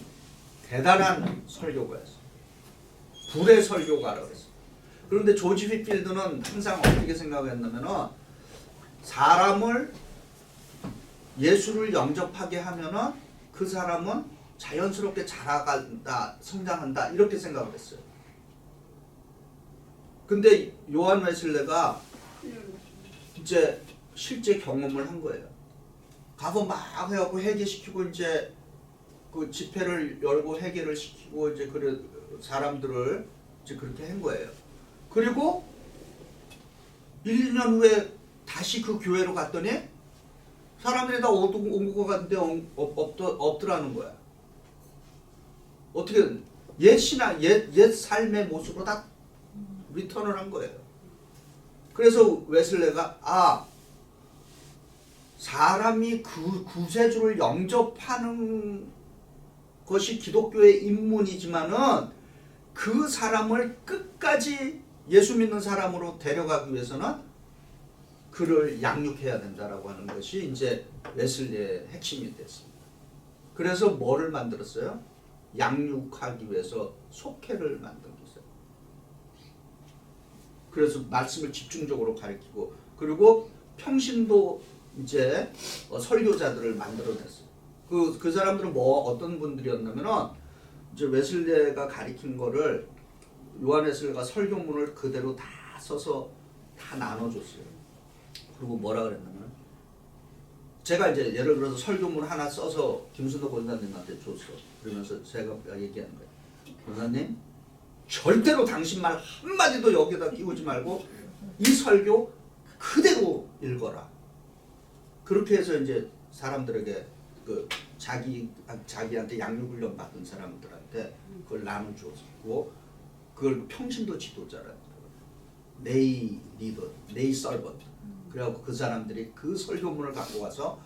대단한 설교가였어요. 불의 설교가라고 했어요. 그런데 조지 휘필드는 항상 어떻게 생각했냐면은 사람을 예수를 영접하게 하면은 그 사람은 자연스럽게 자라간다, 성장한다 이렇게 생각을 했어요. 근데 요한 웨슬레가 이제 실제 경험을 한 거예요. 가서 막 해갖고 회개시키고 이제 그 집회를 열고 회개를 시키고 이제 그래 사람들을 이제 그렇게 한 거예요. 그리고 1, 2년 후에 다시 그 교회로 갔더니 사람들이 다 온 것 같은데 없더라는 거야. 어떻게 옛 신앙, 옛 삶의 모습으로 다 리턴을 한 거예요. 그래서 웨슬레가 사람이 그 구세주를 영접하는 것이 기독교의 입문이지만은 그 사람을 끝까지 예수 믿는 사람으로 데려가기 위해서는 그를 양육해야 된다라고 하는 것이 이제 웨슬레의 핵심이 됐습니다. 그래서 뭐를 만들었어요? 양육하기 위해서 속회를 만든 거예요. 그래서 말씀을 집중적으로 가르치고 그리고 평신도 이제 설교자들을 만들어냈어요. 그 사람들은 어떤 분들이었냐면은 이제 웨슬레가 가르친 거를 요한 웨슬레가 설교문을 그대로 다 써서 다 나눠줬어요. 그리고 뭐라 그랬냐면 제가 이제 예를 들어서 설교문 하나 써서 김순도 권사님한테 줬어. 그러면서 제가 얘기하는 거예요. 권사님 절대로 당신 말 한마디도 여기다 끼우지 말고 이 설교 그대로 읽어라. 그렇게 해서 이제 사람들에게 그 자기한테 양육훈련 받은 사람들한테 그걸 나눠주었고 그걸 평신도 지도자라. 네이 리더, 네이 서번트. 그래갖고 그 사람들이 그 설교문을 갖고 와서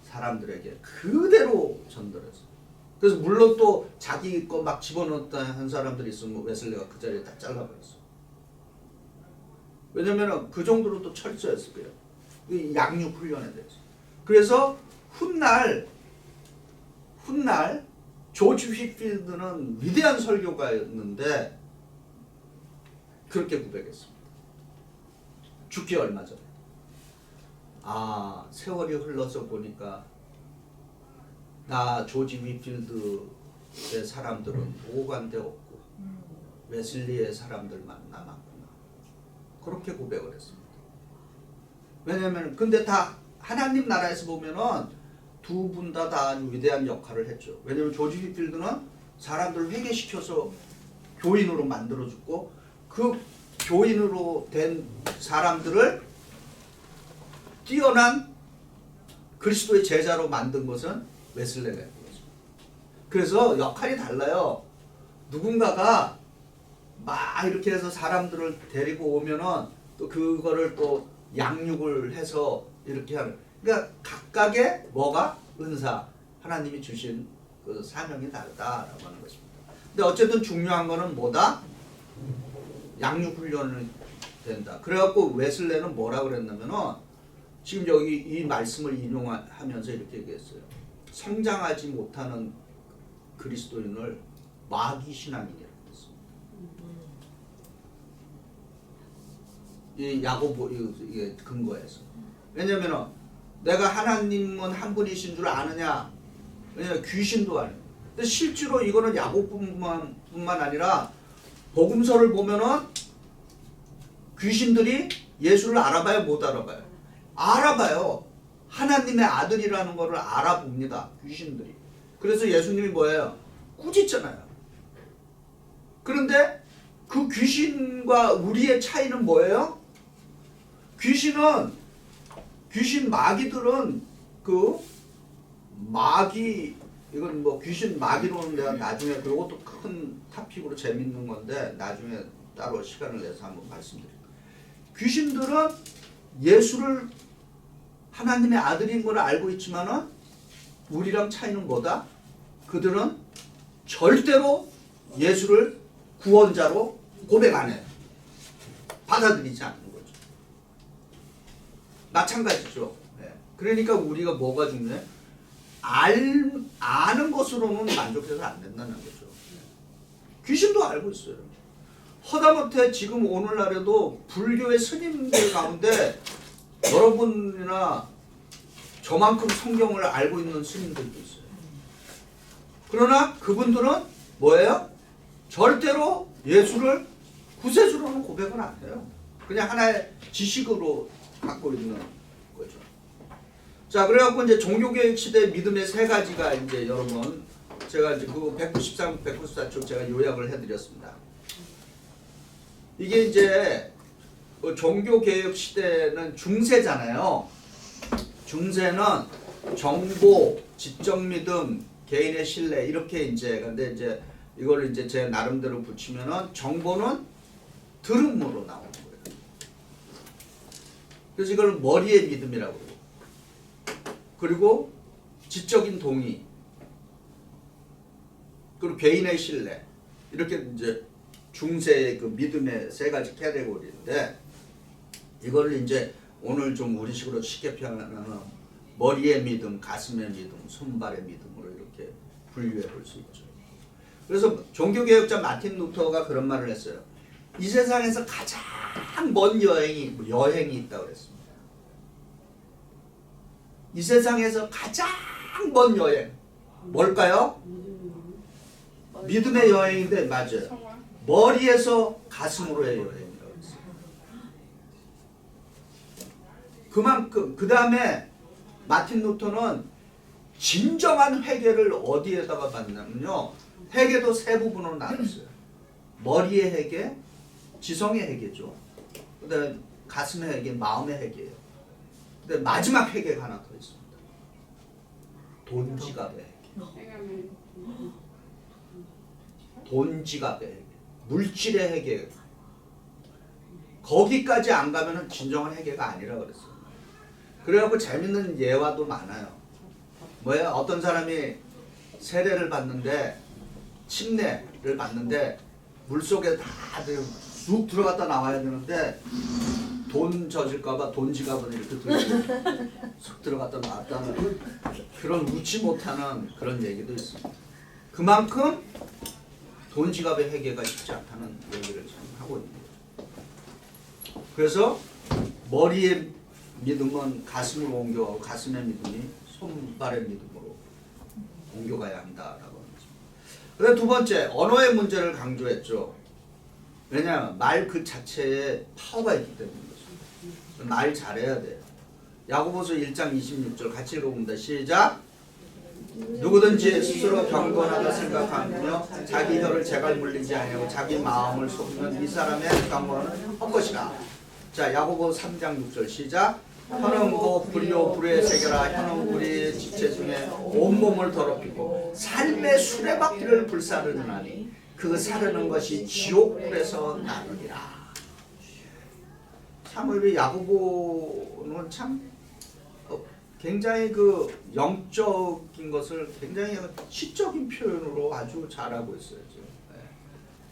사람들에게 그대로 전달했어. 그래서 물론 또 자기 거 막 집어넣었다 한 사람들이 있으면 웨슬리가 그 자리에 다 잘라버렸어. 왜냐면은 그 정도로 또 철저했을 거예요. 이 양육 훈련에 대해서. 그래서 훗날 조지 휘필드는 위대한 설교가였는데 그렇게 고백했습니다. 죽기 얼마 전에. 아, 세월이 흘러서 보니까 나 조지 휘필드의 사람들은 오간데 없고 웨슬리의 사람들만 남았구나. 그렇게 고백을 했습니다. 왜냐면 근데 다 하나님 나라에서 보면은 두 분 다 위대한 역할을 했죠. 왜냐면 조지 휘필드는 사람들을 회개시켜서 교인으로 만들어줬고 그 교인으로 된 사람들을 뛰어난 그리스도의 제자로 만든 것은 웨슬레가 했던 거죠. 그래서 역할이 달라요. 누군가가 막 이렇게 해서 사람들을 데리고 오면은 또 그거를 또 양육을 해서 이렇게 하는. 그러니까 각각의 뭐가 은사 하나님이 주신 그 사명이 다르다라고 하는 것입니다. 근데 어쨌든 중요한 거는 뭐다? 양육 훈련을 된다. 그래갖고 웨슬레는 뭐라 그랬냐면은 지금 여기 이 말씀을 인용하면서 이렇게 얘기했어요. 성장하지 못하는 그리스도인을 마귀 신앙이라고 했습니다. 이 야고보 이게 근거에서. 왜냐면은 내가 하나님은 한 분이신 줄 아느냐? 왜냐면 귀신도 아니에요. 근데 실제로 이거는 야고보뿐만 아니라 복음서를 보면은 귀신들이 예수를 알아봐요, 못 알아봐요? 알아봐요. 하나님의 아들이라는 것을 알아봅니다. 귀신들이. 그래서 예수님이 뭐예요? 꾸짖잖아요. 그런데 그 귀신과 우리의 차이는 뭐예요? 귀신 마귀들은 그 마귀 이건 뭐 귀신 마귀로는 내가 나중에 그것도 큰 타픽으로 재밌는 건데 나중에 따로 시간을 내서 한번 말씀드릴게요. 귀신들은 예수를 하나님의 아들인 걸 알고 있지만은 우리랑 차이는 뭐다? 그들은 절대로 예수를 구원자로 고백 안 해요. 받아들이지 않는 거죠. 마찬가지죠. 네. 그러니까 우리가 뭐가 중요해? 아는 것으로는 만족해서 안 된다는 거죠. 귀신도 알고 있어요. 허다못해 지금 오늘날에도 불교의 스님들 가운데 여러분이나 저만큼 성경을 알고 있는 스님들도 있어요. 그러나 그분들은 뭐예요? 절대로 예수를 구세주로는 고백을 안 해요. 그냥 하나의 지식으로 갖고 있는 거죠. 자, 그래갖고 이제 종교개혁 시대 믿음의 세 가지가 이제 여러분 제가 이제 그 193, 194쪽 제가 요약을 해드렸습니다. 이게 이제 종교개혁 시대는 중세잖아요. 중세는 정보, 지적 믿음, 개인의 신뢰 이렇게 이제 근데 이제 이걸 이제 제 나름대로 붙이면은 정보는 들음으로 나오는 거예요. 그래서 이걸 머리의 믿음이라고 그래요. 그리고 지적인 동의, 그리고 개인의 신뢰 이렇게 이제 중세의 그 믿음의 세 가지 카테고리인데 이거를 이제 오늘 좀 우리식으로 쉽게 표현하면 머리의 믿음, 가슴의 믿음, 손발의 믿음으로 이렇게 분류해 볼 수 있죠. 그래서 종교개혁자 마틴 루터가 그런 말을 했어요. 이 세상에서 가장 먼 여행이 있다고 그랬습니다. 이 세상에서 가장 먼 여행 뭘까요? 믿음의 여행인데 맞아요. 머리에서 가슴으로의 여행이라고 했어요. 그만큼 그 다음에 마틴 루터는 진정한 회개를 어디에다가 봤냐면요. 회개도 세 부분으로 나눴어요. 머리의 회개, 지성의 회개죠. 그다음에 가슴의 회개, 마음의 회개예요. 근데 마지막 회개가 하나 더 있습니다. 돈지갑의 회개. 돈지갑의 회개. 물질의 회개. 거기까지 안 가면은 진정한 회개가 아니라 그랬어요. 그래갖고 재밌는 예화도 많아요. 뭐야? 어떤 사람이 세례를 받는데 침례를 받는데 물속에 다들 쑥 들어갔다 나와야 되는데 돈 젖을까봐 돈 지갑은 이렇게 들고 쑥 들어갔다 나왔다는 그런 웃지 못하는 그런 얘기도 있습니다. 그만큼 돈 지갑의 회개가 쉽지 않다는 얘기를 참 하고 있는 거죠. 그래서 머리의 믿음은 가슴으로 옮겨가고 가슴의 믿음이 손발의 믿음으로 옮겨가야 한다라고 하는 거죠. 그다음 두 번째, 언어의 문제를 강조했죠. 왜냐하면 말 그 자체에 파워가 있기 때문이죠. 말 잘해야 돼요. 야고보서 1장 26절 같이 읽어봅니다. 시작. 누구든지 스스로 경건하다 생각하며 자기 혀를 재갈 물리지 아니하고 자기 마음을 속이면 이 사람의 경건은 헛것이라. 자, 야고보 3장 6절 시작. 혀는 고 불요 불의 세계라. 혀는 우리 지체 중에 온몸을 더럽히고 삶의 수레바퀴를 불사르느니 그 사르는 것이 지옥불에서 나느니라. 참 우리 야고보는 참 굉장히 그 영적인 것을 굉장히 시적인 표현으로 아주 잘하고 있어요.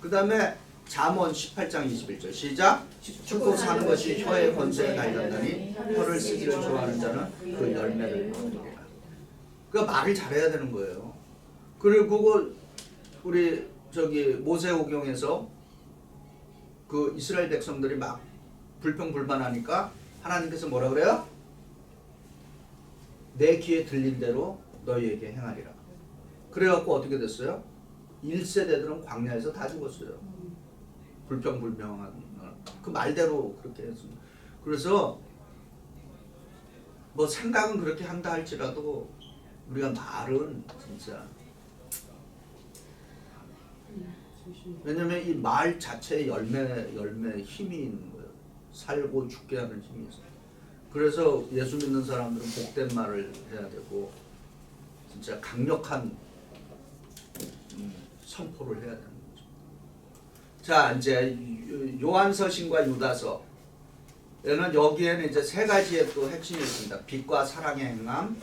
그 다음에 잠언 18장 21절 시작. 죽고 사는 것이 혀의 권세에 달렸다니 혀를 쓰기를 좋아하는 자는 그 열매를 얻으리라. 그러니까 말을 잘해야 되는 거예요. 그리고 우리 저기 모세오경에서 그 이스라엘 백성들이 막 불평불만하니까 하나님께서 뭐라 그래요? 내 귀에 들린 대로 너희에게 행하리라. 그래갖고 어떻게 됐어요? 1세대들은 광야에서 다 죽었어요. 불평불명한 그 말대로 그렇게 했습니다. 그래서 뭐 생각은 그렇게 한다 할지라도 우리가 말은 진짜 왜냐면 이 말 자체에 열매 힘이 있는 거예요. 살고 죽게 하는 힘이 있어요. 그래서 예수 믿는 사람들은 복된 말을 해야 되고 진짜 강력한 선포를 해야 되는 거죠. 자, 이제 요한서신과 유다서 얘는 여기에는 이제 세 가지의 또 핵심이 있습니다. 빛과 사랑의 행함,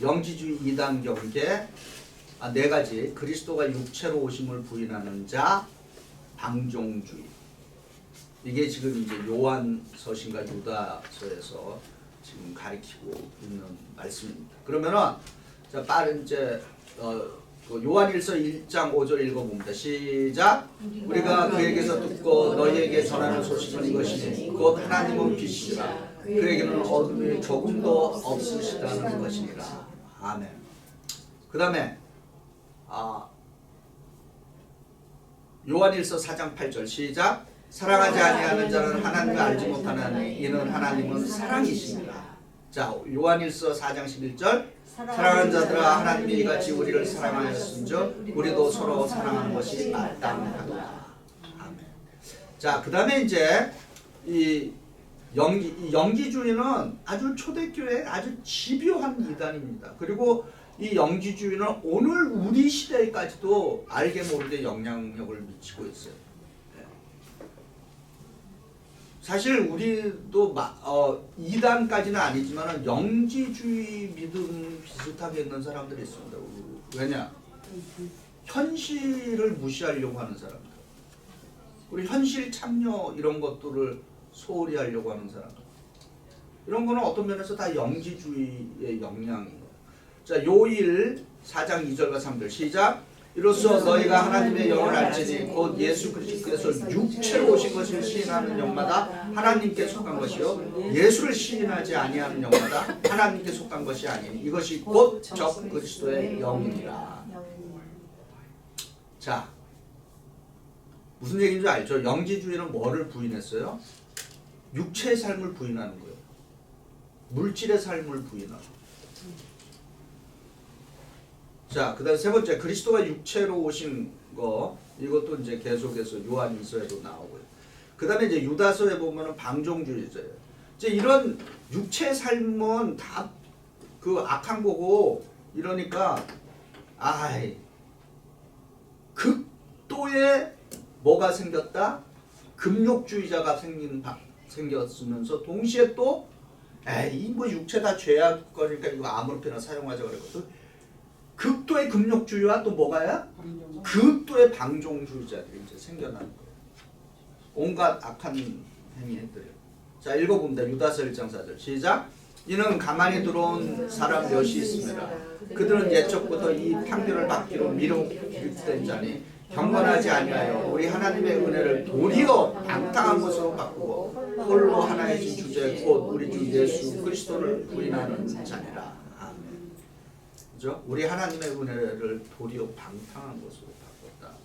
영지주의 이단 경계, 네 가지. 그리스도가 육체로 오심을 부인하는 자, 방종주의. 이게 지금 이제 요한서신과 유다서에서 지금 가리키고 있는 말씀입니다. 그러면은 자 빠른 이제 요한일서 1장 5절 읽어봅니다. 시작. 우리가 그에게서 듣고 너희에게 전하는 소식은 이것이니 곧 하나님은 빛이시라. 그에게는 어둠이 조금도 없으시다는 것이니라. 아멘. 그 다음에 요한일서 4장 8절 시작. 사랑하지 아니하는 자는 하나님을 알지 못하는 이는 하나님은 사랑이시니라. 자, 요한일서 4장 11절 사랑하는 자들아 하나님이 이같이 우리를 사랑하였은즉 우리도 서로 사랑하는 것이 마땅하도다. 아멘. 자, 그 다음에 이제 이 영지주의는 아주 초대교회의 아주 집요한 이단입니다. 그리고 이 영지주의는 오늘 우리 시대까지도 알게 모르게 영향력을 미치고 있어요. 사실 우리도 2단까지는 아니지만 영지주의 믿음 비슷하게 있는 사람들이 있습니다. 왜냐? 현실을 무시하려고 하는 사람들. 우리 현실 참여 이런 것들을 소홀히 하려고 하는 사람들. 이런 거는 어떤 면에서 다 영지주의의 영향이에요. 자, 요일 4장 2절과 3절 시작. 이로써 너희가 하나님의 영을 알지니 곧 예수 그리스도께서 육체로 오신 것을 시인하는 영마다 하나님께 속한 것이요 예수를 시인하지 아니하는 영마다 하나님께 속한 것이 아니니 이것이 곧 적 그리스도의 영이니라. 자, 무슨 얘기인지 알죠? 영지주의는 뭐를 부인했어요? 육체의 삶을 부인하는 거예요. 물질의 삶을 부인하고. 자, 그다음 세 번째 그리스도가 육체로 오신 거 이것도 이제 계속해서 요한일서에도 나오고요. 그다음에 이제 유다서에 보면은 방종주의자예요. 이제 이런 육체의 삶은 다 그 악한 거고 이러니까 아이 극도의 뭐가 생겼다? 금욕주의자가 생겼으면서 동시에 또 에이 뭐 육체 다 죄악 거니까 이거 아무렇게나 사용하자 그랬거든. 극도의 금욕주의와 또 뭐가야? 극도의 방종주의자들이 이제 생겨나는 거예요. 온갖 악한 행위들이요. 자, 읽어봅니다. 유다서 1장 4절 시작. 이는 가만히 들어온 사람 몇이 있습니다. 그들은 옛적부터 이 판결을 받기로 미루된 자니 경건하지 아니하여 우리 하나님의 은혜를 도리어 방탕한 것으로 바꾸고 홀로 하나의 주제 곧 우리 주 예수 그리스도를 부인하는 자니라. 아멘. 그죠? 우리 하나님의 은혜를 도리어 방탕한 것으로 바꿨다.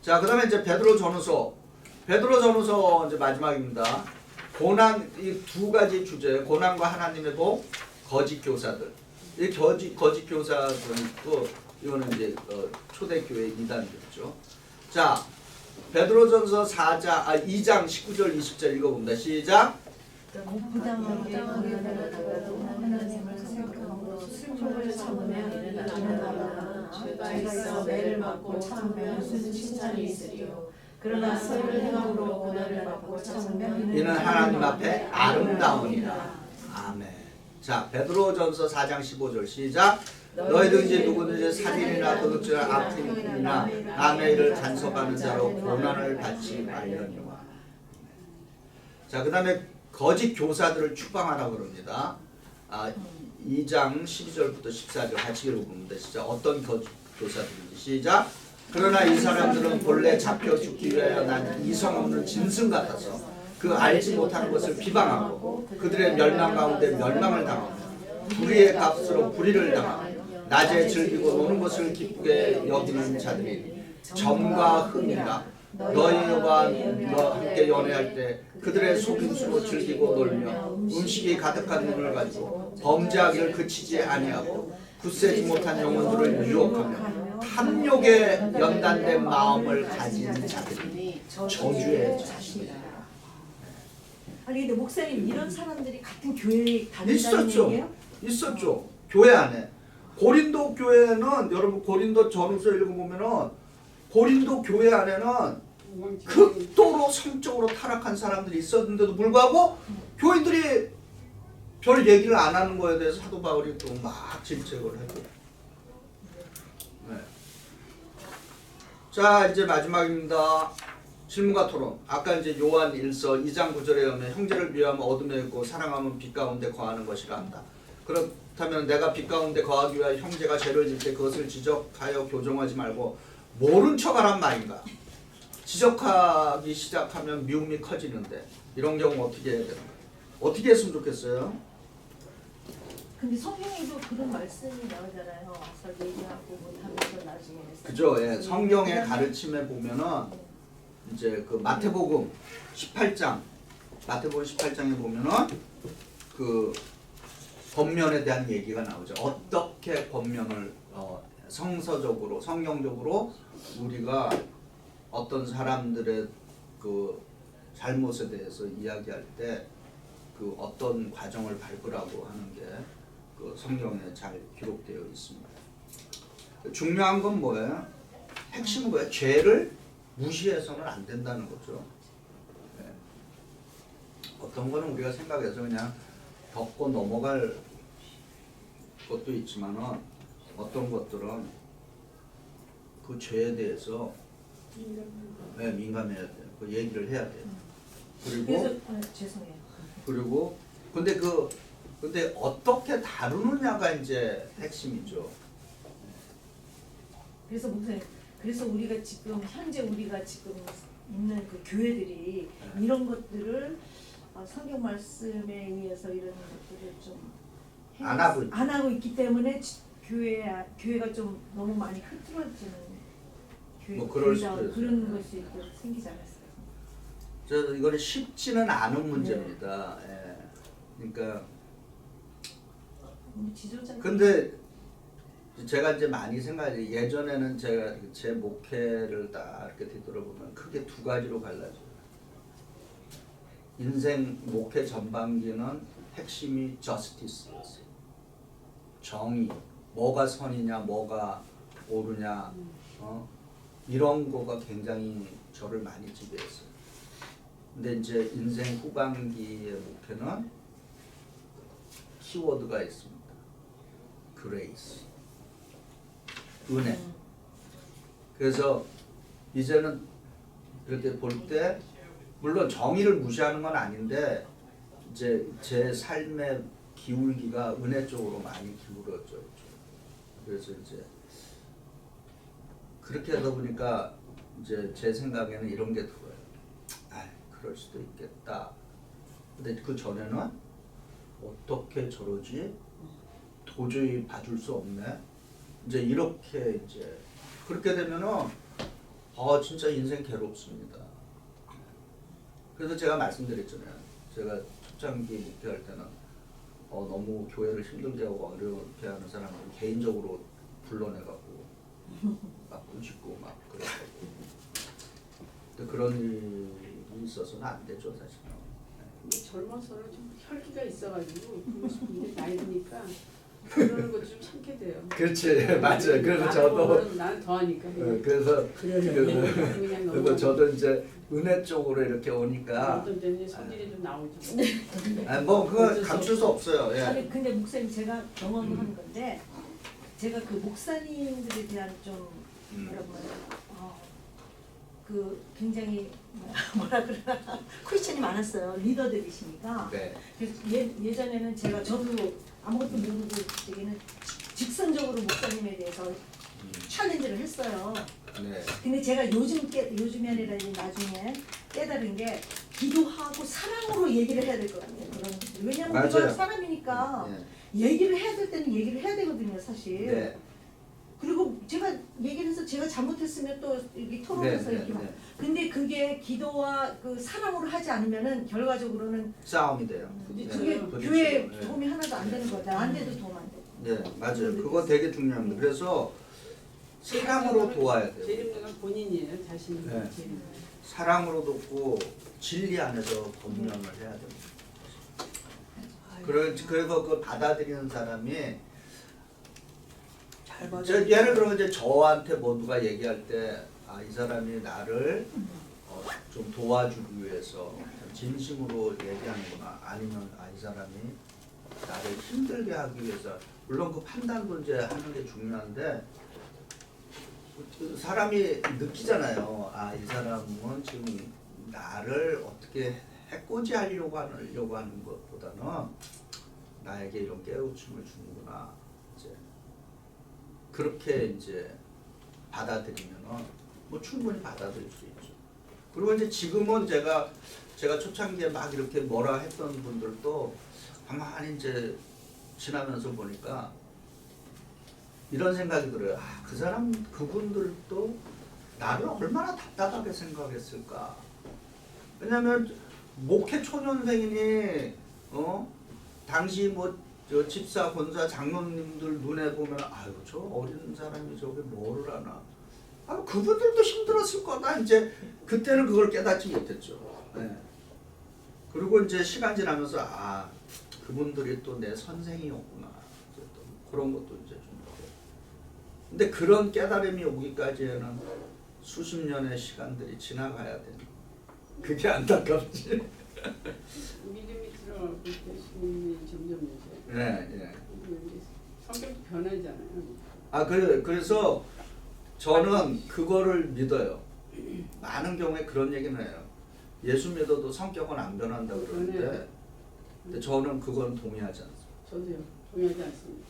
자, 그다음에 이제 베드로전후서 이제 마지막입니다. 고난 이 두 가지 주제 고난과 하나님의 복 거짓 교사들. 이 거짓 교사들도 이거는 이제 초대교회 이단들이죠. 자, 베드로전서 2장 19절 20절 읽어봅니다. 시작. 부당하게 하나님을 생각함으로 슬픔을 참으면 이는 아니하나 죄가 있어 매를 맞고 참으면 무슨 칭찬이 있으리요. 그러나 선을 행함으로 고난을 받고 참으면 이는 하나님 앞에 아름다우니라. 아멘. 자, 베드로전서 4장 15절 시작. 너희든지 누구든지 살인이나 도둑질이나 악행이나 남의 일을 간섭하는 자로 고난을 받지 말려니와. 자, 그 다음에 거짓 교사들을 추방하라 그럽니다. 2장 12절부터 14절 같이 읽어봅니다. 시작. 어떤 거짓 교사들인지 시작. 그러나 이 사람들은 본래 잡혀 죽기 위하여 난 이성 없는 짐승 같아서 그 알지 못하는 것을 비방하고 그들의 멸망 가운데 멸망을 당하고 불의의 값으로 불의를 당하고 낮에 즐기고 노는 것을 기쁘게 여기는 자들이 점과 흠이라. 너희와 함께 연애할 때 그들의 속임수로 즐기고 놀며 음식이 가득한 눈을 가지고 범죄하기를 그치지 아니하고 굳세지 못한 영혼들을 유혹하며 탐욕에 연단된 마음을 가진 자들이 저주의 자식이다. 아니 근데 목사님 이런 사람들이 같은 교회에 다닌다는 있었죠. 얘기예요? 있었죠. 교회 안에. 고린도 교회는 여러분 고린도 전후서 읽어보면은 고린도 교회 안에는 극도로 성적으로 타락한 사람들이 있었는데도 불구하고 교인들이 별 얘기를 안 하는 거에 대해서 사도 바울이 또 막 질책을 하고. 네. 자, 이제 마지막입니다. 질문과 토론. 아까 이제 요한 1서 2장 9절에 보면 형제를 미워하면 어둠에 있고 사랑하면 빛 가운데 거하는 것이라 한다. 그렇다면 내가 빛 가운데 거하기 위하여 형제가 죄를 질 때 그것을 지적하여 교정하지 말고 모른 척하란 말인가? 지적하기 시작하면 미움이 커지는데 이런 경우 어떻게 해야 되나? 어떻게 했으면 좋겠어요? 근데 성경에도 그런 말씀이 나오잖아요. 와서 얘기하고 못하면서 나중에 그죠? 예. 성경의 가르침에 보면은 이제 그 마태복음 18장에 보면은 그 권면에 대한 얘기가 나오죠. 어떻게 권면을 성서적으로 성경적으로 우리가 어떤 사람들의 그 잘못에 대해서 이야기할 때 그 어떤 과정을 밟으라고 하는 게 그 성경에 잘 기록되어 있습니다. 중요한 건 뭐예요? 핵심은 뭐예요? 죄를 무시해서는 안 된다는 거죠. 네. 어떤 거는 우리가 생각해서 그냥 덮고 넘어갈 것도 있지만은 어떤 것들은 그 죄에 대해서 민감해야 돼요. 그 얘기를 해야 돼요. 그리고 죄송해요. 그리고 근데 어떻게 다루느냐가 이제 핵심이죠. 그래서 목사님, 그래서 우리가 지금 현재 우리가 지금 있는 그 교회들이 이런 것들을 성경 말씀에 의해서 이런 것들을 좀 안 하고 안 하고 있기 때문에 교회가 좀 너무 많이 흐트러지는 뭐 그럴 수도 있어요. 그런 것이 또 생기지 않았어요. 이거는 쉽지는 않은 문제입니다. 예. 그러니까 지도자. 근데 제가 이제 많이 생각해. 예전에는 제가 제 목회를 딱 이렇게 뒤돌아보면 크게 두 가지로 갈라져요. 인생 목회 전반기는 핵심이 저스티스였어요. 정의, 뭐가 선이냐, 뭐가 옳으냐, 이런 거가 굉장히 저를 많이 지배했어요. 근데 이제 인생 후반기의 목회는 키워드가 있습니다. 그레이스, 은혜. 그래서 이제는 이렇게 볼 때 물론 정의를 무시하는 건 아닌데 이제 제 삶의 기울기가 은혜 쪽으로 많이 기울어져 있죠. 그래서 이제 그렇게 하다 보니까 이제 제 생각에는 이런 게 들어요. 아, 그럴 수도 있겠다. 근데 그 전에는 어떻게 저러지? 도저히 봐줄 수 없네. 이제 이렇게 이제 그렇게 되면은 진짜 인생 괴롭습니다. 그래서 제가 말씀드렸잖아요. 제가 초창기 목회할 때는 너무 교회를 힘들게 하고 어렵게 하는 사람을 개인적으로 불러내갖고 막 꾸짖고 막 그래가지고 근데 그런 일이 있어서는 안 되죠 사실은. 근데 젊어서는 좀 혈기가 있어가지고 그러고 싶은데 나이 드니까 그러는 것도 좀 참게 돼요. 그렇지 맞아요. 그래서 저도 나는 더하니까 그래서 그냥 너무 그래서 저도 이제 은혜 쪽으로 이렇게 오니까 어떤 때는 성질이 좀 나오죠. 뭐 그거 감출 수 없어요. 예. 아니 근데 목사님 제가 경험한 건데 제가 그 목사님들에 대한 좀 뭐라고 말해야 그 굉장히 뭐라 그러나 크리스천이 많았어요. 리더들이시니까. 네. 그래서 예전에는 저도 아무것도 모르고 되게는 직선적으로 목사님에 대해서 챌린지를 했어요. 네. 근데 제가 요즘이 아니라 이제 나중에 깨달은 게 기도하고 사랑으로 얘기를 해야 될 것 같아요. 그런 것들. 왜냐하면 맞아요. 우리가 사람이니까 얘기를 해야 될 때는 얘기를 해야 되거든요, 사실. 네. 그리고 제가 얘기를 해서 제가 잘못했으면 또 여기 토론해서 네, 이렇게 네, 막. 네. 근데 그게 기도와 그 사랑으로 하지 않으면은 결과적으로는 싸움이 돼요. 그게 부딪히고, 교회에 네. 도움이 하나도 안 되는 거죠. 나한테도 도움 안 되고. 네, 맞아요. 그거 되게 중요합니다. 그래서 사랑으로 도와야 돼요. 제일 힘든 건 본인이에요. 자신을 네. 제일 힘든. 사랑으로 돕고 진리 안에서 검명을 해야 됩니다. 그래서 그걸 받아들이는 사람이 예를 들어 이제 저한테 뭐 누가 얘기할 때 이 사람이 나를 좀 도와주기 위해서 진심으로 얘기하는구나, 아니면 이 사람이 나를 힘들게 하기 위해서, 물론 그 판단도 이제 하는 게 중요한데 사람이 느끼잖아요. 이 사람은 지금 나를 어떻게 해코지 하려고 하는 것보다는 나에게 이런 깨우침을 주는구나. 이제 그렇게 이제 받아들이면은 뭐 충분히 받아들일 수 있죠. 그리고 이제 지금은 제가 초창기에 막 이렇게 뭐라 했던 분들도 가만히 이제 지나면서 보니까 이런 생각이 들어요. 그 사람, 그분들도 나를 얼마나 답답하게 생각했을까. 왜냐면 목회 초년생이니 당시 뭐 저 집사, 권사, 장로님들 눈에 보면 아유 저 어린 사람이 저게 뭐를 하나. 그분들도 힘들었을 거다. 이제 그때는 그걸 깨닫지 못했죠. 네. 그리고 이제 시간 지나면서 그분들이 또 내 선생이었구나. 이제 또 그런 것도 이제 좀 있고. 근데 그런 깨달음이 오기까지에는 수십 년의 시간들이 지나가야 되는. 그게 안타깝지. 믿음이 들어가고 예수님이 점점 이제 네. 성격도 변하잖아요. 그래서 저는 그거를 믿어요. 많은 경우에 그런 얘기는 해요. 예수 믿어도 성격은 안 변한다고 그러는데 근데 저는 그건 동의하지 않습니다. 저도요. 동의하지 않습니다.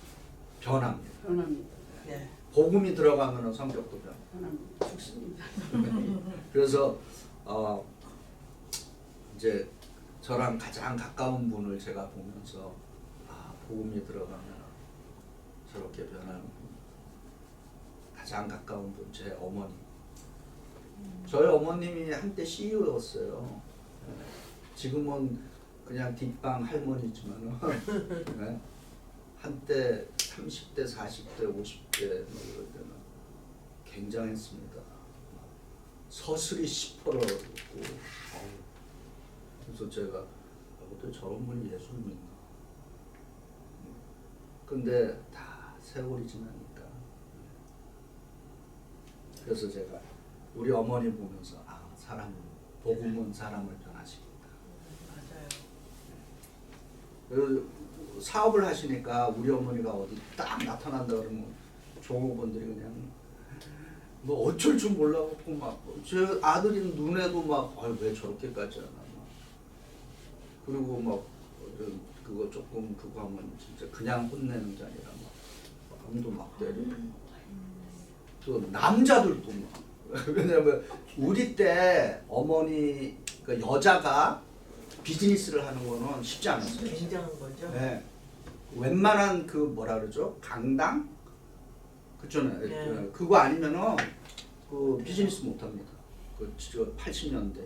변합니다. 네. 복음이 들어가면 성격도 변합니다. 죽습니다. 그래서 이제 저랑 가장 가까운 분을 제가 보면서 복음이 들어가면 저렇게 변하는 분. 가장 가까운 분, 제 어머니. 저희 어머님이 한때 CEO였어요. 지금은 그냥 뒷방 할머니지만 네? 한때 30대, 40대, 50대 뭐 이럴 때는 굉장했습니다. 서슬이 시퍼러고 그래서 제가 어떻게 저런 분이 예수를 믿나. 근데 다 세월이 지나니까 그래서 제가 우리 어머니 보면서 사람 복음은 사람을 변화시킨다. 맞아요. 그래서 사업을 하시니까 우리 어머니가 어디 딱 나타난다 그러면 종업원들이 그냥 뭐 어쩔 줄 몰라갖고 막 제 아들이 눈에도 막 왜 저렇게까지 하나 막 그리고 막 그거 조금 그거 하면 진짜 그냥 혼내는 게 아니라 막 마음도 막 때리고 또 남자들도 막 왜냐면 우리 때 어머니 그 여자가 비즈니스를 하는 거는 쉽지 않았어요. 굉장한 거죠. 네. 웬만한 그 뭐라 그러죠? 강당? 그렇잖아요. 네. 그거 아니면은 그 비즈니스 못 합니다. 그 80년대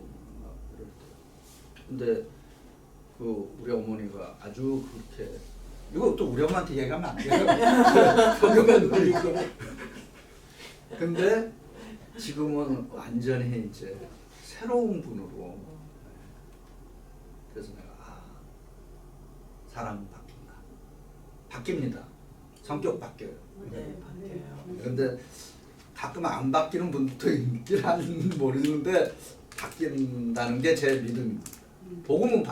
막 이럴 때. 근데 그 우리 어머니가 아주 그렇게 이거 또 우리 엄마한테 얘기하면 안 돼요. 그거만 놀리고. 근데 지금은 완전히 이제 새로운 분으로. 그래서 내가 사람은 바뀝니다. 성격 바뀌어요. 네, 바뀌어요. 근데 가끔 안 바뀌는 분도 있긴 한지 모르는데 바뀐다는 게 제 믿음입니다. 복음은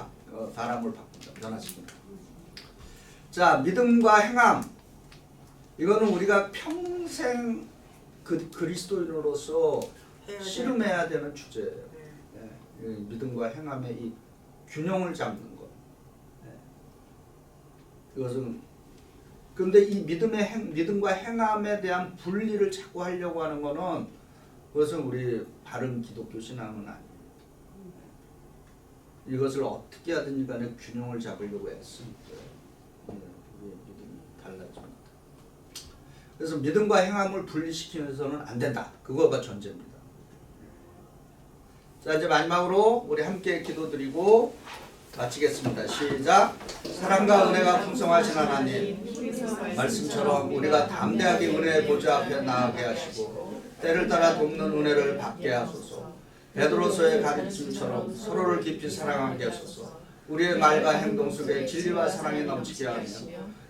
사람을 바꾼다, 변화시킨다. 자, 믿음과 행함. 이거는 우리가 평생 그리스도인으로서 씨름해야 되는 주제예요. 예, 믿음과 행함의 이 균형을 잡는 것. 예. 이것은 근데 이 믿음과 행함에 대한 분리를 자꾸 하려고 하는 거는 그것은 우리 바른 기독교 신앙은 아니에요. 이것을 어떻게 하든지 간에 균형을 잡으려고 했으니까 우리 믿음이 달라집니다. 그래서 믿음과 행함을 분리시키면서는 안 된다. 그거가 전제입니다. 자, 이제 마지막으로 우리 함께 기도드리고 마치겠습니다. 시작. 사랑과 은혜가 풍성하신 하나님, 말씀처럼 우리가 담대하게 은혜의 보좌 앞에 나아가게 하시고 때를 따라 돕는 은혜를 받게 하소서. 베드로서의 가르침처럼 서로를 깊이 사랑하게 하소서. 우리의 말과 행동 속에 진리와 사랑이 넘치게 하며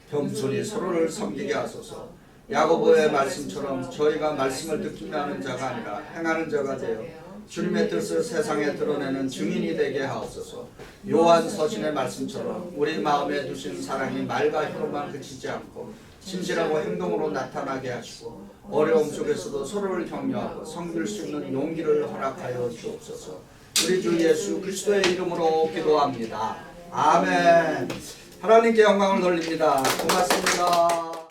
겸손히 서로를 섬기게 하소서. 야고보의 말씀처럼 저희가 말씀을 듣기만 하는 자가 아니라 행하는 자가 되어 주님의 뜻을 세상에 드러내는 증인이 되게 하옵소서. 요한 서신의 말씀처럼 우리 마음에 두신 사랑이 말과 혀로만 그치지 않고 진실하고 행동으로 나타나게 하시고 어려움 속에서도 서로를 격려하고 섬길 수 있는 용기를 허락하여 주옵소서. 우리 주 예수 그리스도의 이름으로 기도합니다. 아멘. 하나님께 영광을 돌립니다. 고맙습니다.